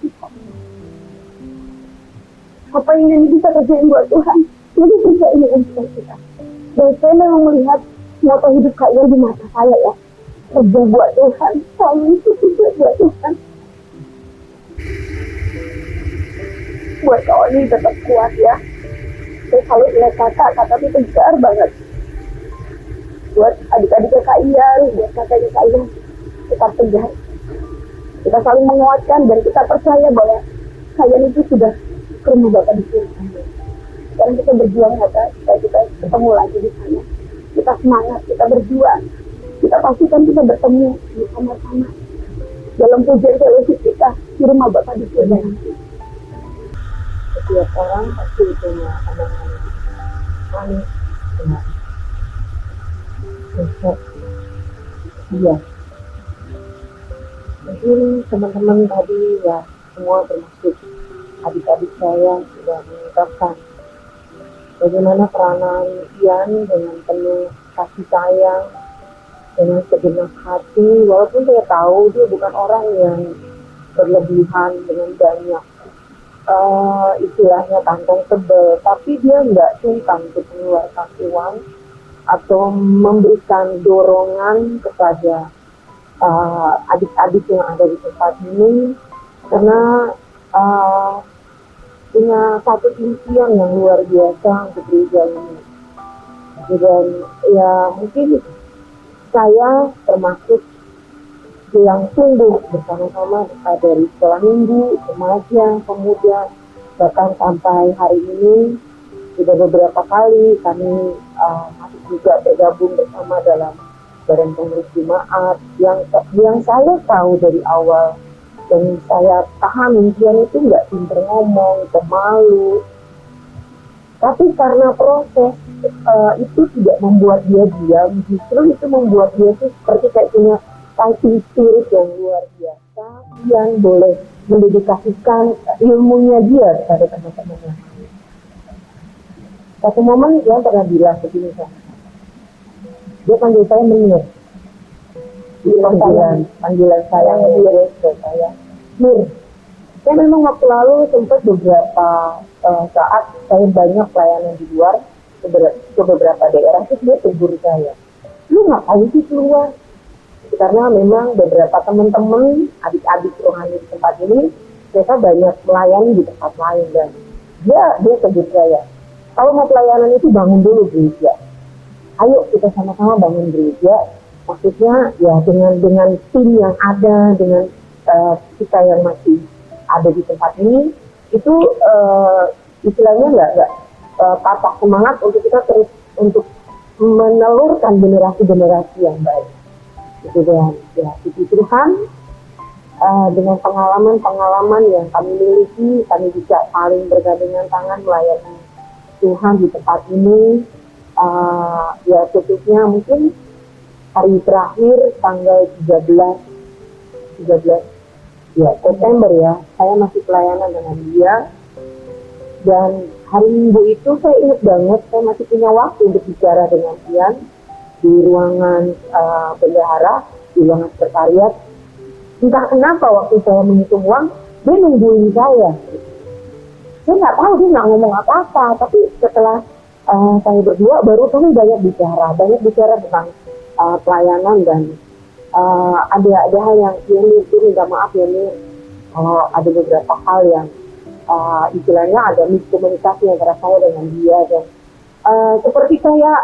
Apa yang bisa kerjain buat Tuhan, jadi kerjain dengan kita. Dan saya memang melihat moto hidup kalian di mata saya ya, kerja buat Tuhan, selalu itu kerja buat Tuhan. Buat kau ini tetap kuat ya. Saya selalu lihat kakak itu tegar banget. Buat adik-adiknya Kak Ian, buat kakaknya Kak Ian, tetap tegar. Kita saling menguatkan dan kita percaya bahwa kalian itu sudah ke rumah Bapak di sini. Sekarang kita berjuang ya Kak, supaya kita ketemu lagi di sana. Kita semangat, kita berjuang. Kita pastikan kita bertemu bersama-sama dalam pujian fellowship kita di rumah Bapak di sini. Setiap orang pasti punya pandangan manis, benar. Besok, iya. Mungkin teman-teman tadi ya semua termasuk adik-adik saya sudah mengungkapkan bagaimana peranan Ian dengan penuh kasih sayang, dengan segenap hati, walaupun saya tahu dia bukan orang yang berlebihan dengan banyak istilahnya kantong tebal, tapi dia nggak sungkan untuk mengeluarkan uang atau memberikan dorongan kepada adik-adik yang ada di tempat ini, karena punya satu impian yang luar biasa untuk gereja ini. Dan ya mungkin saya termasuk yang tumbuh bersama-sama dari sekolah minggu, remaja, pemuda, bahkan sampai hari ini sudah beberapa kali kami masih juga bergabung bersama dalam badan pengurus jemaat yang saya tahu dari awal dan saya paham dia itu nggak pinter ngomong, pemalu, tapi karena proses itu tidak membuat dia diam, justru itu membuat dia tuh seperti kayak punya fighting spirit yang luar biasa yang boleh mendedikasikan ilmunya dia kepada teman-temannya. Satu momen dia pernah bilang begini kan, dia panggil saya Menir, panggilan saya Menir ke saya. Mir, saya memang waktu lalu sempat beberapa saat saya banyak pelayanan di luar ke beberapa daerah, terus dia tegur saya, lu ngapain sih keluar? Karena memang beberapa teman-teman adik-adik rohani di tempat ini mereka banyak melayani di tempat lain dan dia tegur saya, kalau mau pelayanan itu bangun dulu gereja. Ayo kita sama-sama bangun gereja. Maksudnya ya dengan tim yang ada, dengan kita yang masih ada di tempat ini, itu istilahnya nggak patah semangat untuk kita terus untuk menelurkan generasi-generasi yang baik. Itu dan ya puji Tuhan dengan pengalaman-pengalaman yang kami miliki, kami bisa saling bergandengan tangan melayani Tuhan di tempat ini. Ya khususnya mungkin hari terakhir tanggal 13 ya September ya, saya masih pelayanan dengan dia dan hari Minggu itu saya ingat banget saya masih punya waktu untuk bicara dengan Ian di ruangan bendahara, di ruangan sekretariat. Entah kenapa waktu saya menghitung uang dia nungguin saya nggak tahu dia nggak ngomong apa-apa, tapi setelah saya berdua baru kami banyak bicara tentang pelayanan dan ada hal yang ini minta maaf ya nih kalau ada beberapa hal yang istilahnya ada miskomunikasi antara saya dengan dia dan seperti kayak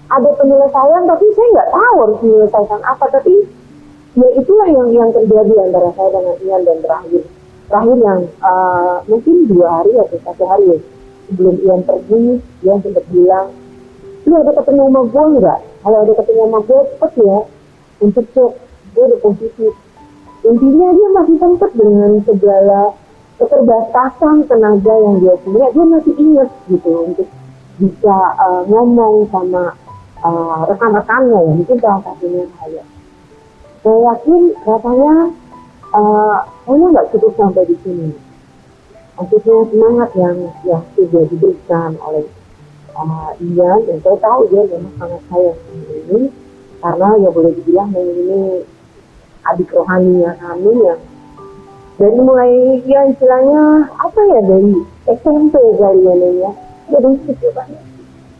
ada penyelesaian tapi saya nggak tahu harus menyelesaikan apa, tapi ya itulah yang terjadi antara saya dengan Ian dan terakhir yang mungkin 2 hari atau 1 hari ya sebelum Ian pergi, Ian sempat bilang, lu ada ketemu sama gue nggak? Kalau ada ketemu sama gue cepet ya untuk cek, gue udah positif. Intinya dia masih sempat dengan segala keterbatasan tenaga yang dia punya, dia masih ingat gitu untuk bisa ngomong sama rekan-rekannya ya, mungkin salah satunya saya. Saya yakin rasanya saya nggak cukup sampai di sini. Maksudnya semangat yang sudah diberikan oleh Ian, dan saya tahu dia memang sangat sayang sama ini karena ya boleh dibilang ini adik rohaninya kami yang dari mulai ya istilahnya apa ya dari SMP kali ya jadi kecil banget.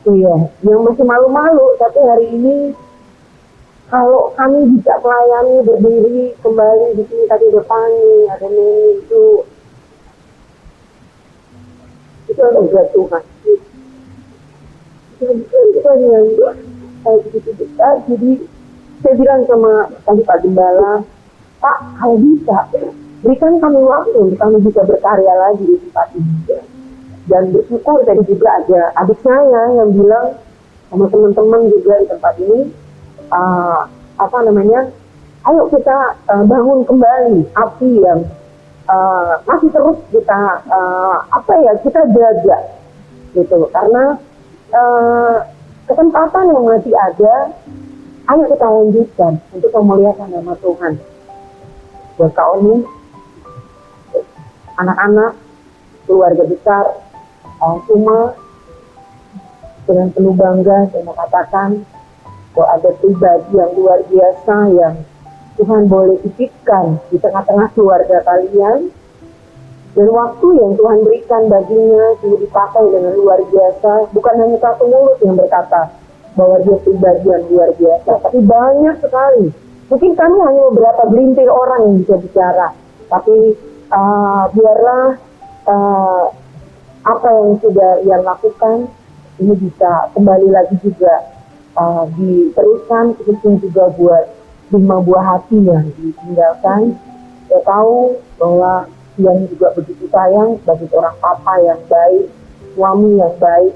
Iya, yang masih malu-malu tapi hari ini kalau kami bisa melayani berdiri kembali di sini tadi depan ada Neni itu adalah Tuhan. Itu yang begitu besar. Jadi saya bilang sama tadi Pak Gembala, Pak kalau bisa berikan kami waktu untuk kami bisa berkarya lagi di tempat ini. Dan bersyukur tadi juga ada adik saya yang bilang sama teman-teman juga di tempat ini, ayo kita bangun kembali api yang masih terus kita kita jaga gitu, karena kesempatan yang masih ada, ayo kita lanjutkan untuk memuliakan nama Tuhan. Buat Kak Oni, anak-anak, keluarga besar, semua dengan penuh bangga saya mau katakan bahwa ada pribadi yang luar biasa yang Tuhan boleh titipkan di tengah-tengah keluarga kalian, dan waktu yang Tuhan berikan baginya sudah dipakai dengan luar biasa. Bukan hanya satu mulut yang berkata bahwa dia pribadi yang luar biasa, tapi banyak sekali. Mungkin kami hanya beberapa gelintir orang yang bisa bicara, tapi Biarlah apa yang sudah ia lakukan ini bisa kembali lagi juga diteruskan, khususnya juga buat 5 buah hati yang ditinggalkan. Saya tahu bahwa Ian juga begitu sayang sebagai seorang papa yang baik, suami yang baik,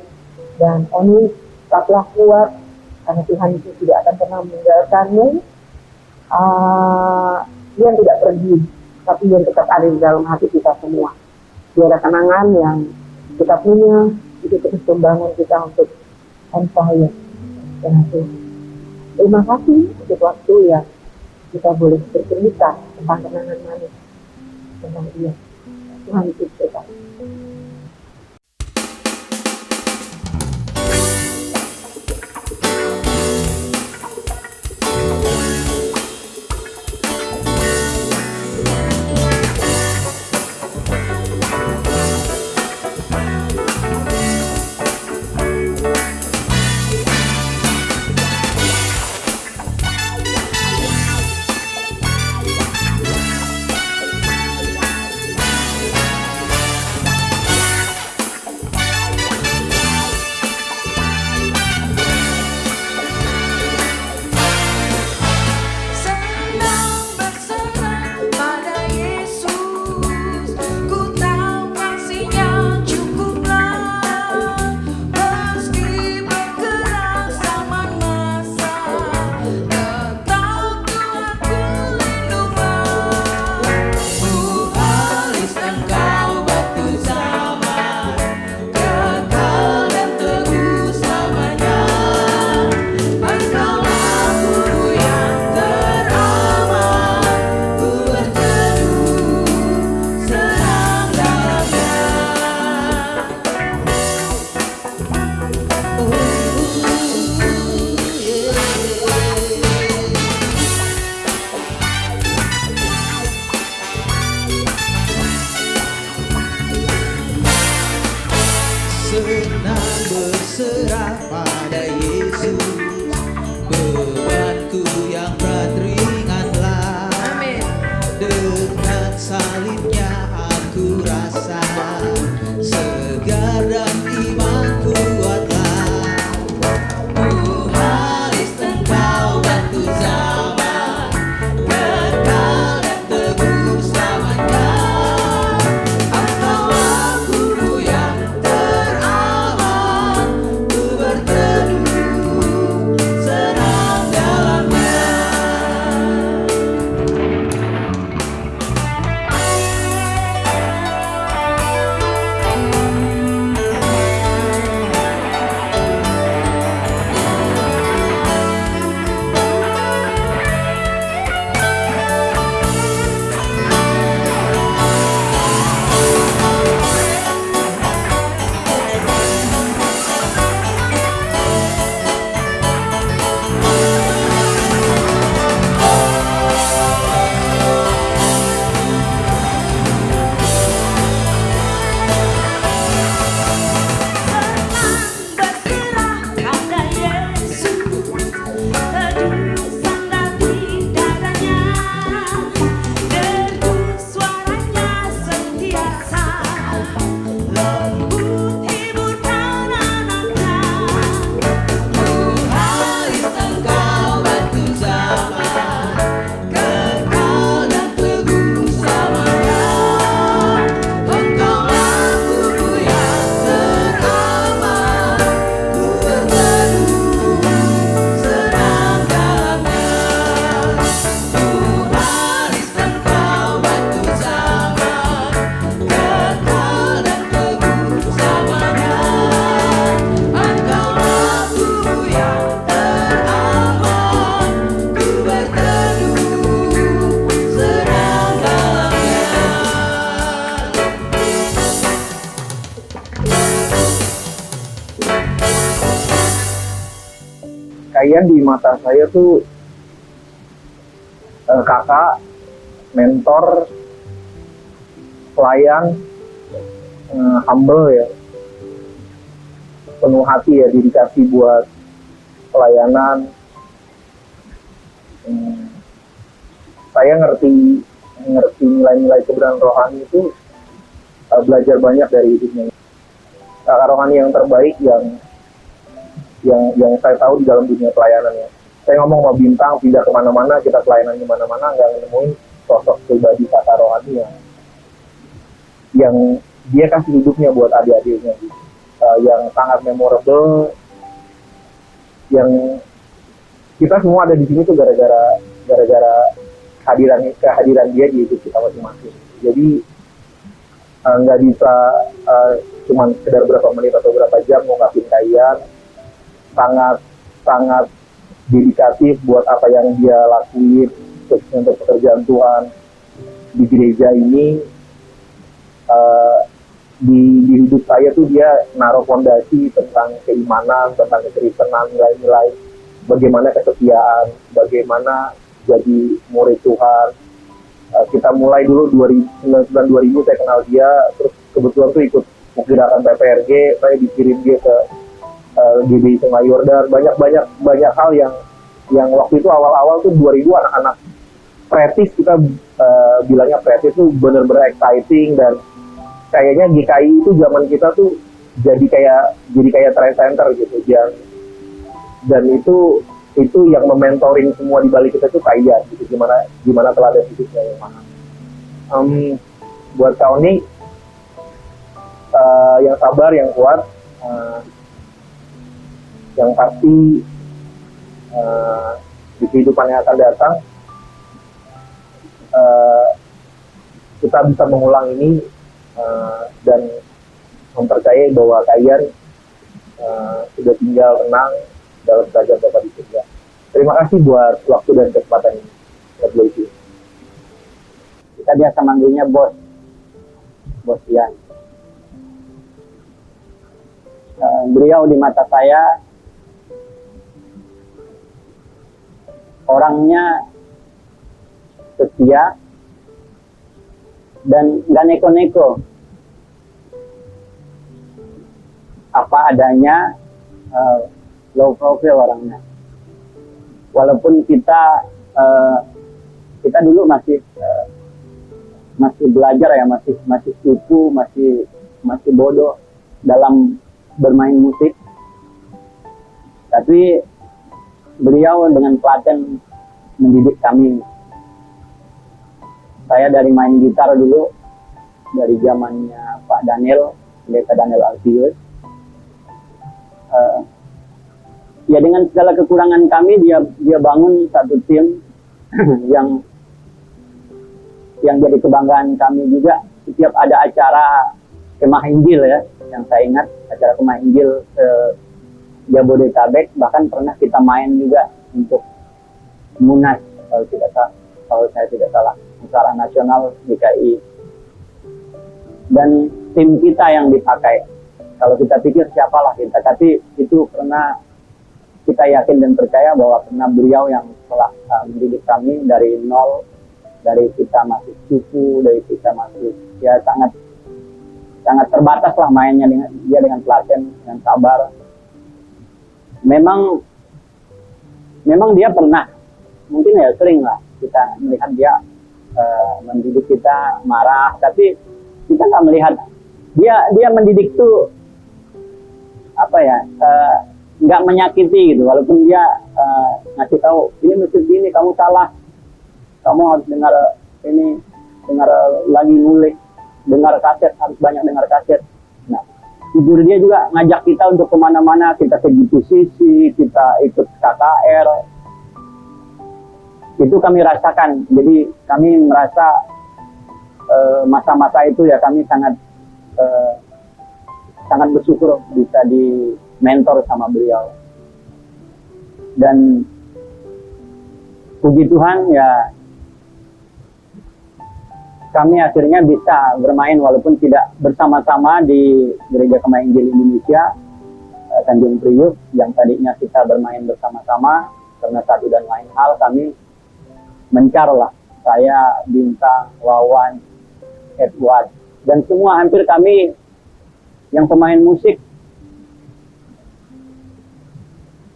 dan Oni tetaplah kuat karena Tuhan itu tidak akan pernah meninggalkanmu. Ian tidak pergi, tapi Ian tetap ada di dalam hati kita semua. Biar kenangan yang kita punya itu terus membangun kita untuk on fire. Dan terima kasih untuk waktu yang kita boleh bercerita tentang kenangan manis tentang dia. Tuhan Yesus berkati. Senang berserah pada Yesus, bebanku yang berat ringanlah. Amin. Dengan salibnya aku rasa segar dan iman kuatlah. Haris Engkau batu zaman, kekal dan teguh selamanya. Engkaulah guru yang teraman, ku berteduh senang dalamnya. Ian di mata saya tuh kakak, mentor, pelayan, humble ya, penuh hati ya, dedikasi buat pelayanan. Saya ngerti mengerti nilai-nilai kebenaran rohani itu belajar banyak dari hidupnya. Kakak rohani yang terbaik yang saya tahu di dalam dunia pelayanan ya. Saya ngomong mau bintang pindah kemana-mana, kita pelayanan di mana-mana, nggak nemuin sosok pribadi kakak rohani yang dia kasih hidupnya buat adik-adiknya, yang sangat memorable, yang kita semua ada di sini tuh gara-gara kehadiran dia di hidup kita masing-masing. Jadi nggak bisa cuman sekedar berapa menit atau berapa jam ngungkapin kalian, sangat dedikatif buat apa yang dia lakuin untuk pekerjaan Tuhan di gereja ini. Di hidup saya tuh dia naruh fondasi tentang keimanan, tentang kekristenan, nilai-nilai, bagaimana kesetiaan, bagaimana jadi murid Tuhan. Kita mulai dulu 2000 saya kenal dia, terus kebetulan tuh ikut gerakan PPRG, saya dikirim dia ke GBI Sungai Yordan, banyak hal yang waktu itu awal-awal tuh 2000 anak-anak pretis, kita bilangnya pretis tuh bener-bener exciting, dan kayaknya GKI itu zaman kita tuh jadi kayak trend center gitu, dan itu yang mementoring semua di balik kita tuh kayak gitu, gimana teladan hidupnya yang mana. Buat kau nih yang sabar, yang kuat, yang pasti di kehidupan yang akan datang kita bisa mengulang ini dan mempercayai bahwa kalian sudah tinggal tenang dalam kerajaan Bapa di surga. Terima kasih buat waktu dan kesempatan ini. God bless you. Kita biasa manggilnya bos Ian. Beliau di mata saya orangnya setia dan nggak neko-neko, apa adanya, low profile orangnya. Walaupun kita dulu masih belajar ya, masih cupu, masih bodoh dalam bermain musik, tapi beliau dengan telaten mendidik kami. Saya dari main gitar dulu, dari zamannya Pak Daniel, Pendeta Daniel Alfius. Ya dengan segala kekurangan kami, dia bangun satu tim yang jadi kebanggaan kami juga. Setiap ada acara Kemah Injil ya, yang saya ingat acara Kemah Injil Jabodetabek, bahkan pernah kita main juga untuk Munas kalau saya tidak salah, Musyawarah Nasional DKI, dan tim kita yang dipakai. Kalau kita pikir siapalah kita, tapi itu pernah kita yakin dan percaya bahwa pernah beliau yang telah mendidik kami dari nol, dari kita masih cucu, dari kita masih ya sangat terbatas lah mainnya dengan telaten, dengan sabar. Memang dia pernah, mungkin ya sering lah kita melihat dia mendidik kita marah, tapi kita nggak melihat dia mendidik tuh apa ya, nggak menyakiti gitu. Walaupun dia ngasih tahu ini mesti gini, kamu salah, kamu harus dengar ini, dengar lagi ngulik, dengar kaset, harus banyak dengar kaset. Nah, jujur dia juga ngajak kita untuk kemana-mana, kita ke GPCC, kita ikut KKR. Itu kami rasakan. Jadi kami merasa masa-masa itu ya kami sangat bersyukur bisa di mentor sama beliau. Dan puji Tuhan ya kami akhirnya bisa bermain walaupun tidak bersama-sama di Gereja Kemah Injil Indonesia Tanjung Priuk yang tadinya kita bermain bersama-sama karena satu dan lain hal. Kami mencar lah, saya, Bintang, Wawan, Edward, dan semua hampir kami yang pemain musik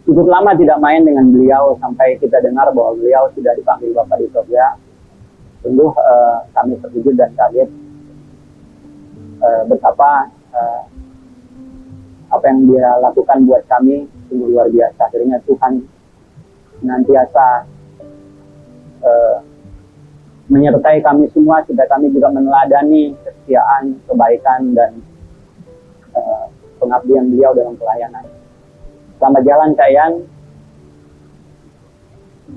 cukup lama tidak main dengan beliau sampai kita dengar bahwa beliau sudah dipanggil Bapa di surga. Sungguh kami terkejut dan kaget betapa apa yang dia lakukan buat kami sungguh luar biasa. Akhirnya Tuhan senantiasa menyertai kami semua supaya kami juga meneladani kesetiaan, kebaikan, dan pengabdian beliau dalam pelayanan. Selamat jalan Kak Ian.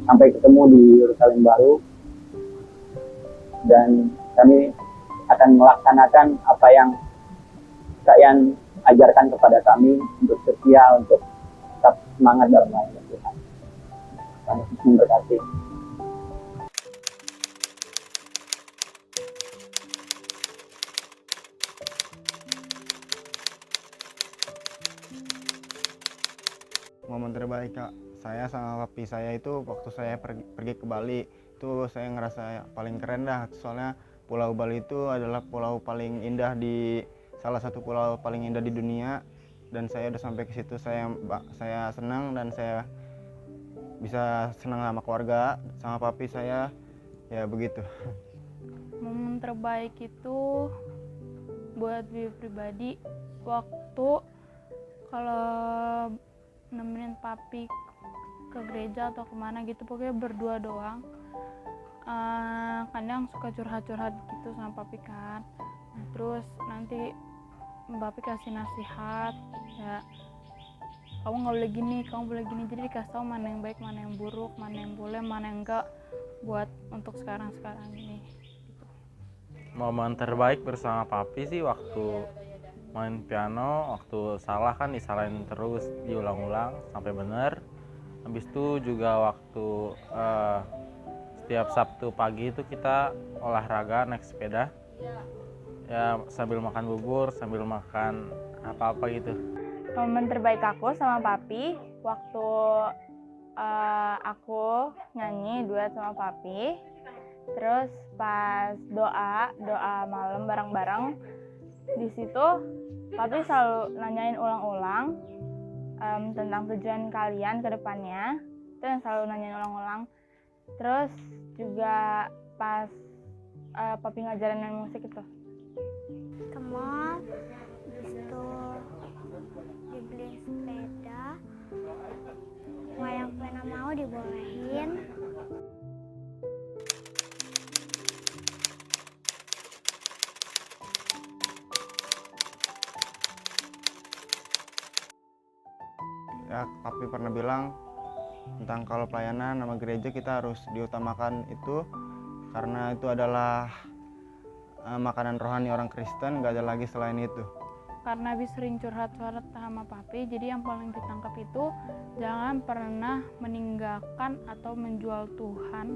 Sampai ketemu di Yerusalem Baru. Dan kami akan melaksanakan apa yang Kak Ian ajarkan kepada kami untuk setia, untuk tetap semangat dalam melayani Tuhan. Kami memberkati. Momen terbaik Kak, saya sama papi saya itu waktu saya pergi ke Bali, itu saya ngerasa paling keren dah. Soalnya Pulau Bali itu adalah pulau paling indah salah satu pulau paling indah di dunia. Dan saya udah sampai ke situ, saya senang dan saya bisa senang sama keluarga, sama papi saya, ya begitu. Momen terbaik itu buat Bibi pribadi waktu kalau nemenin papi ke gereja atau kemana gitu, pokoknya berdua doang. Kadang suka curhat-curhat gitu sama papi kan. Nah, terus nanti papi kasih nasihat, ya kamu nggak boleh gini, kamu boleh gini. Jadi dikasih tahu mana yang baik, mana yang buruk, mana yang boleh, mana yang enggak buat untuk sekarang ini. Momen terbaik bersama papi sih waktu main piano, waktu salah kan disalahin terus, diulang-ulang sampai bener. Habis itu juga waktu setiap Sabtu pagi itu kita olahraga naik sepeda, ya sambil makan bubur, sambil makan apa-apa gitu. Momen terbaik aku sama papi waktu aku nyanyi duet sama papi, terus pas doa malam bareng-bareng. Di situ papi selalu nanyain ulang-ulang tentang tujuan kalian ke depannya. Itu yang selalu nanyain ulang-ulang. Terus juga pas papi ngajarin main musik itu. Ke mall, habis itu dibeliin sepeda, yang pernah mau dibolehin. Ya, papi pernah bilang tentang kalau pelayanan sama gereja kita harus diutamakan itu, karena itu adalah makanan rohani orang Kristen, gak ada lagi selain itu. Karena habis sering curhat-curhat sama papi, jadi yang paling ditangkap itu jangan pernah meninggalkan atau menjual Tuhan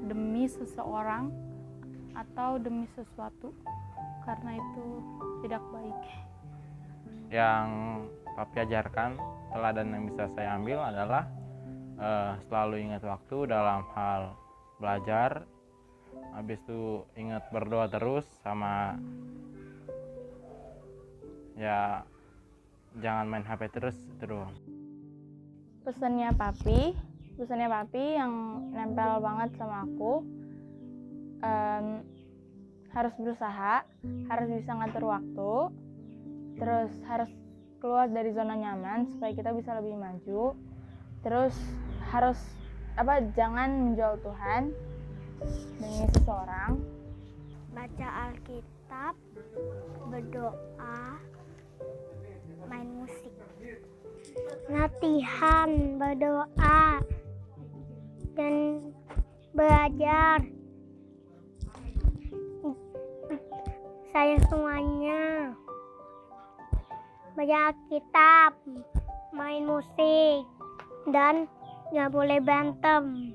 demi seseorang atau demi sesuatu, karena itu tidak baik. Yang papi ajarkan, teladan yang bisa saya ambil adalah selalu ingat waktu dalam hal belajar, habis itu ingat berdoa terus, sama ya jangan main HP terus, itu doang. Pesannya papi yang nempel banget sama aku, harus berusaha, harus bisa ngatur waktu, terus harus keluar dari zona nyaman supaya kita bisa lebih maju. Terus harus jangan menjual Tuhan demi seseorang. Baca Alkitab, berdoa, main musik. Latihan, berdoa, dan belajar. Sayang semuanya. Baca Alkitab, main musik, dan nggak boleh berantem.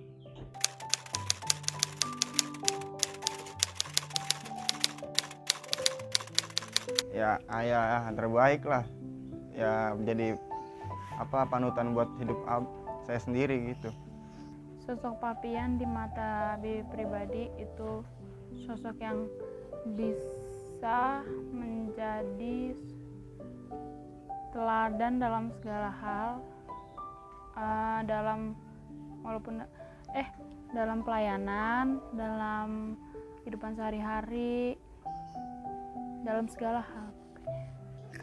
Ya ayah yang terbaik lah, ya menjadi panutan buat hidup saya sendiri gitu. Sosok papian di mata Bibi pribadi itu sosok yang bisa menjadi teladan dalam segala hal, dalam pelayanan, dalam kehidupan sehari-hari, dalam segala hal.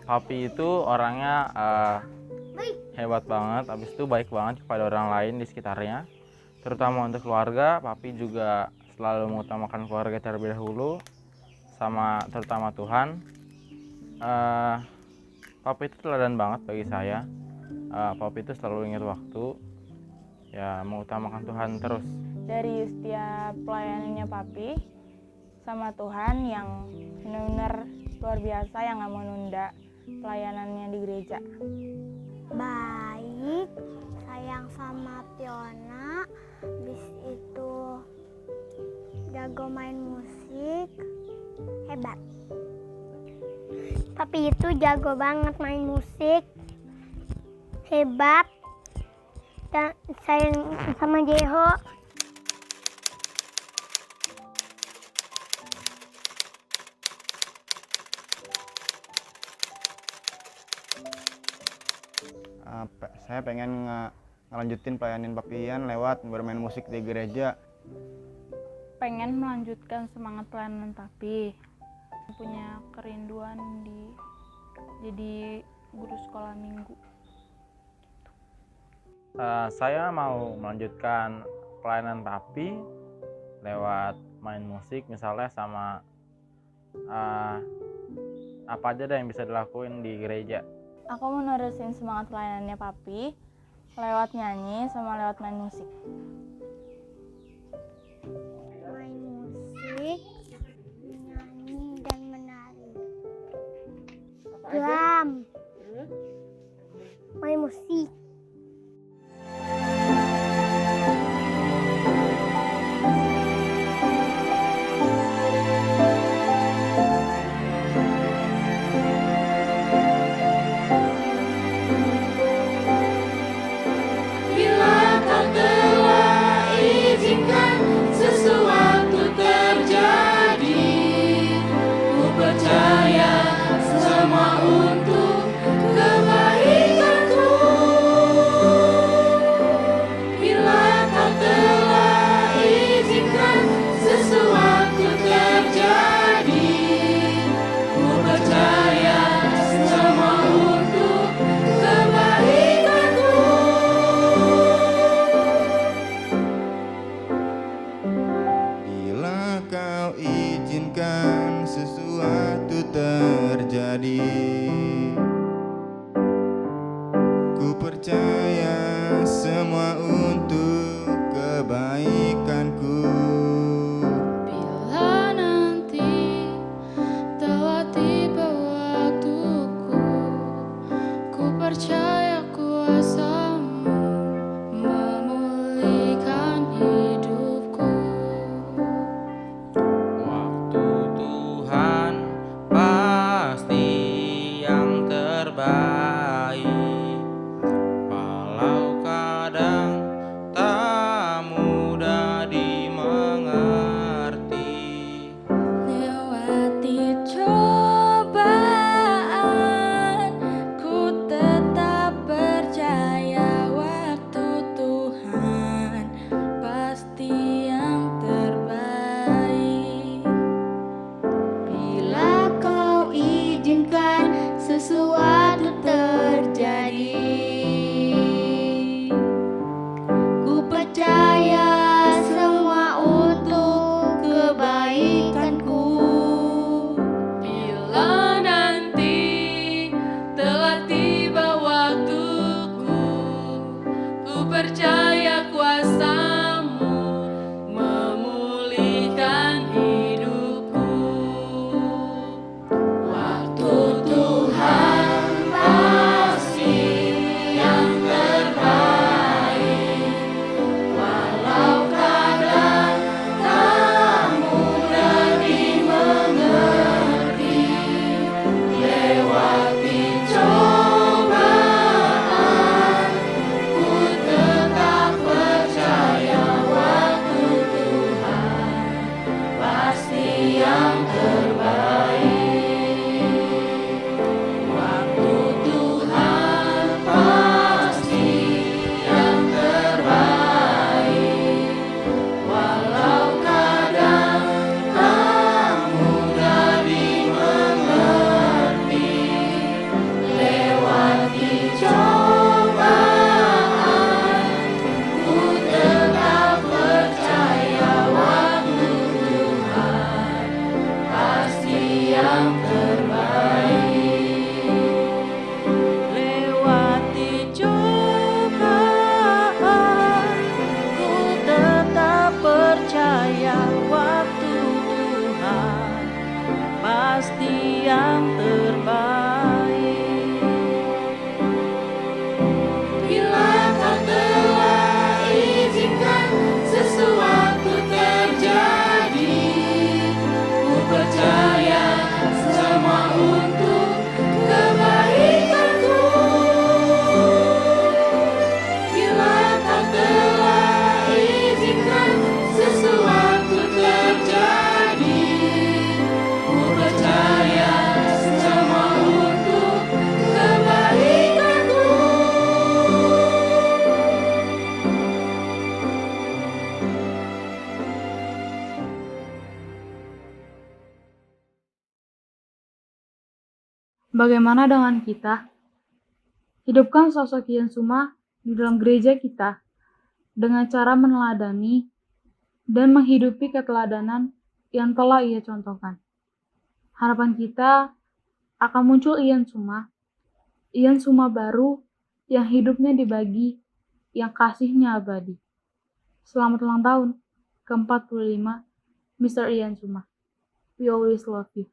Papi itu orangnya hebat banget, habis itu baik banget kepada orang lain di sekitarnya, terutama untuk keluarga. Papi juga selalu mengutamakan keluarga terlebih dahulu, sama terutama Tuhan. Papi itu teladan banget bagi saya. Papi itu selalu ingat waktu, ya mengutamakan Tuhan terus. Dari setiap pelayanannya Papi sama Tuhan yang benar-benar luar biasa, yang nggak mau nunda pelayanannya di gereja. Baik, sayang sama Fiona, bis itu jago main musik, hebat. Tapi itu jago banget main musik, hebat, dan sayang sama Jeho. Saya pengen ngelanjutin pelayanan Papi Ian lewat bermain musik di gereja. Pengen melanjutkan semangat pelayanan Papi, punya kerinduan jadi guru sekolah minggu. Saya mau melanjutkan pelayanan Papi lewat main musik, misalnya sama apa aja deh yang bisa dilakuin di gereja. Aku mau nerusin semangat pelayanannya Papi lewat nyanyi sama lewat main musik. Main musik, menyanyi, dan menari. Drum, main musik. Bila kau telah izinkan sesuatu terjadi, ku percaya semua untuk kebaikanku. Bila kau telah izinkan sesuatu terjadi, ku percaya semua untuk kebaikanku. Bila kau izinkan sesuatu terjadi, ku percaya semua untuk kebaikanku. Bila nanti telah tiba waktuku, ku percaya kuasa-Mu memulihkan hidupku. Waktu Tuhan pasti yang terbaik, walau kadang pasti yang terbaik. Bila kau telah izinkan sesuatu terjadi, ku percaya semua untuk kebaikanku. Bila kau telah izinkan sesuatu terjadi, ku percaya semua untuk kebaikanku. Bagaimana dengan kita? Hidupkan sosok Ian Suma di dalam gereja kita dengan cara meneladani dan menghidupi keteladanan yang telah ia contohkan. Harapan kita akan muncul Ian Suma baru yang hidupnya dibagi, yang kasihnya abadi. Selamat ulang tahun ke-45, Mr. Ian Suma. We always love you.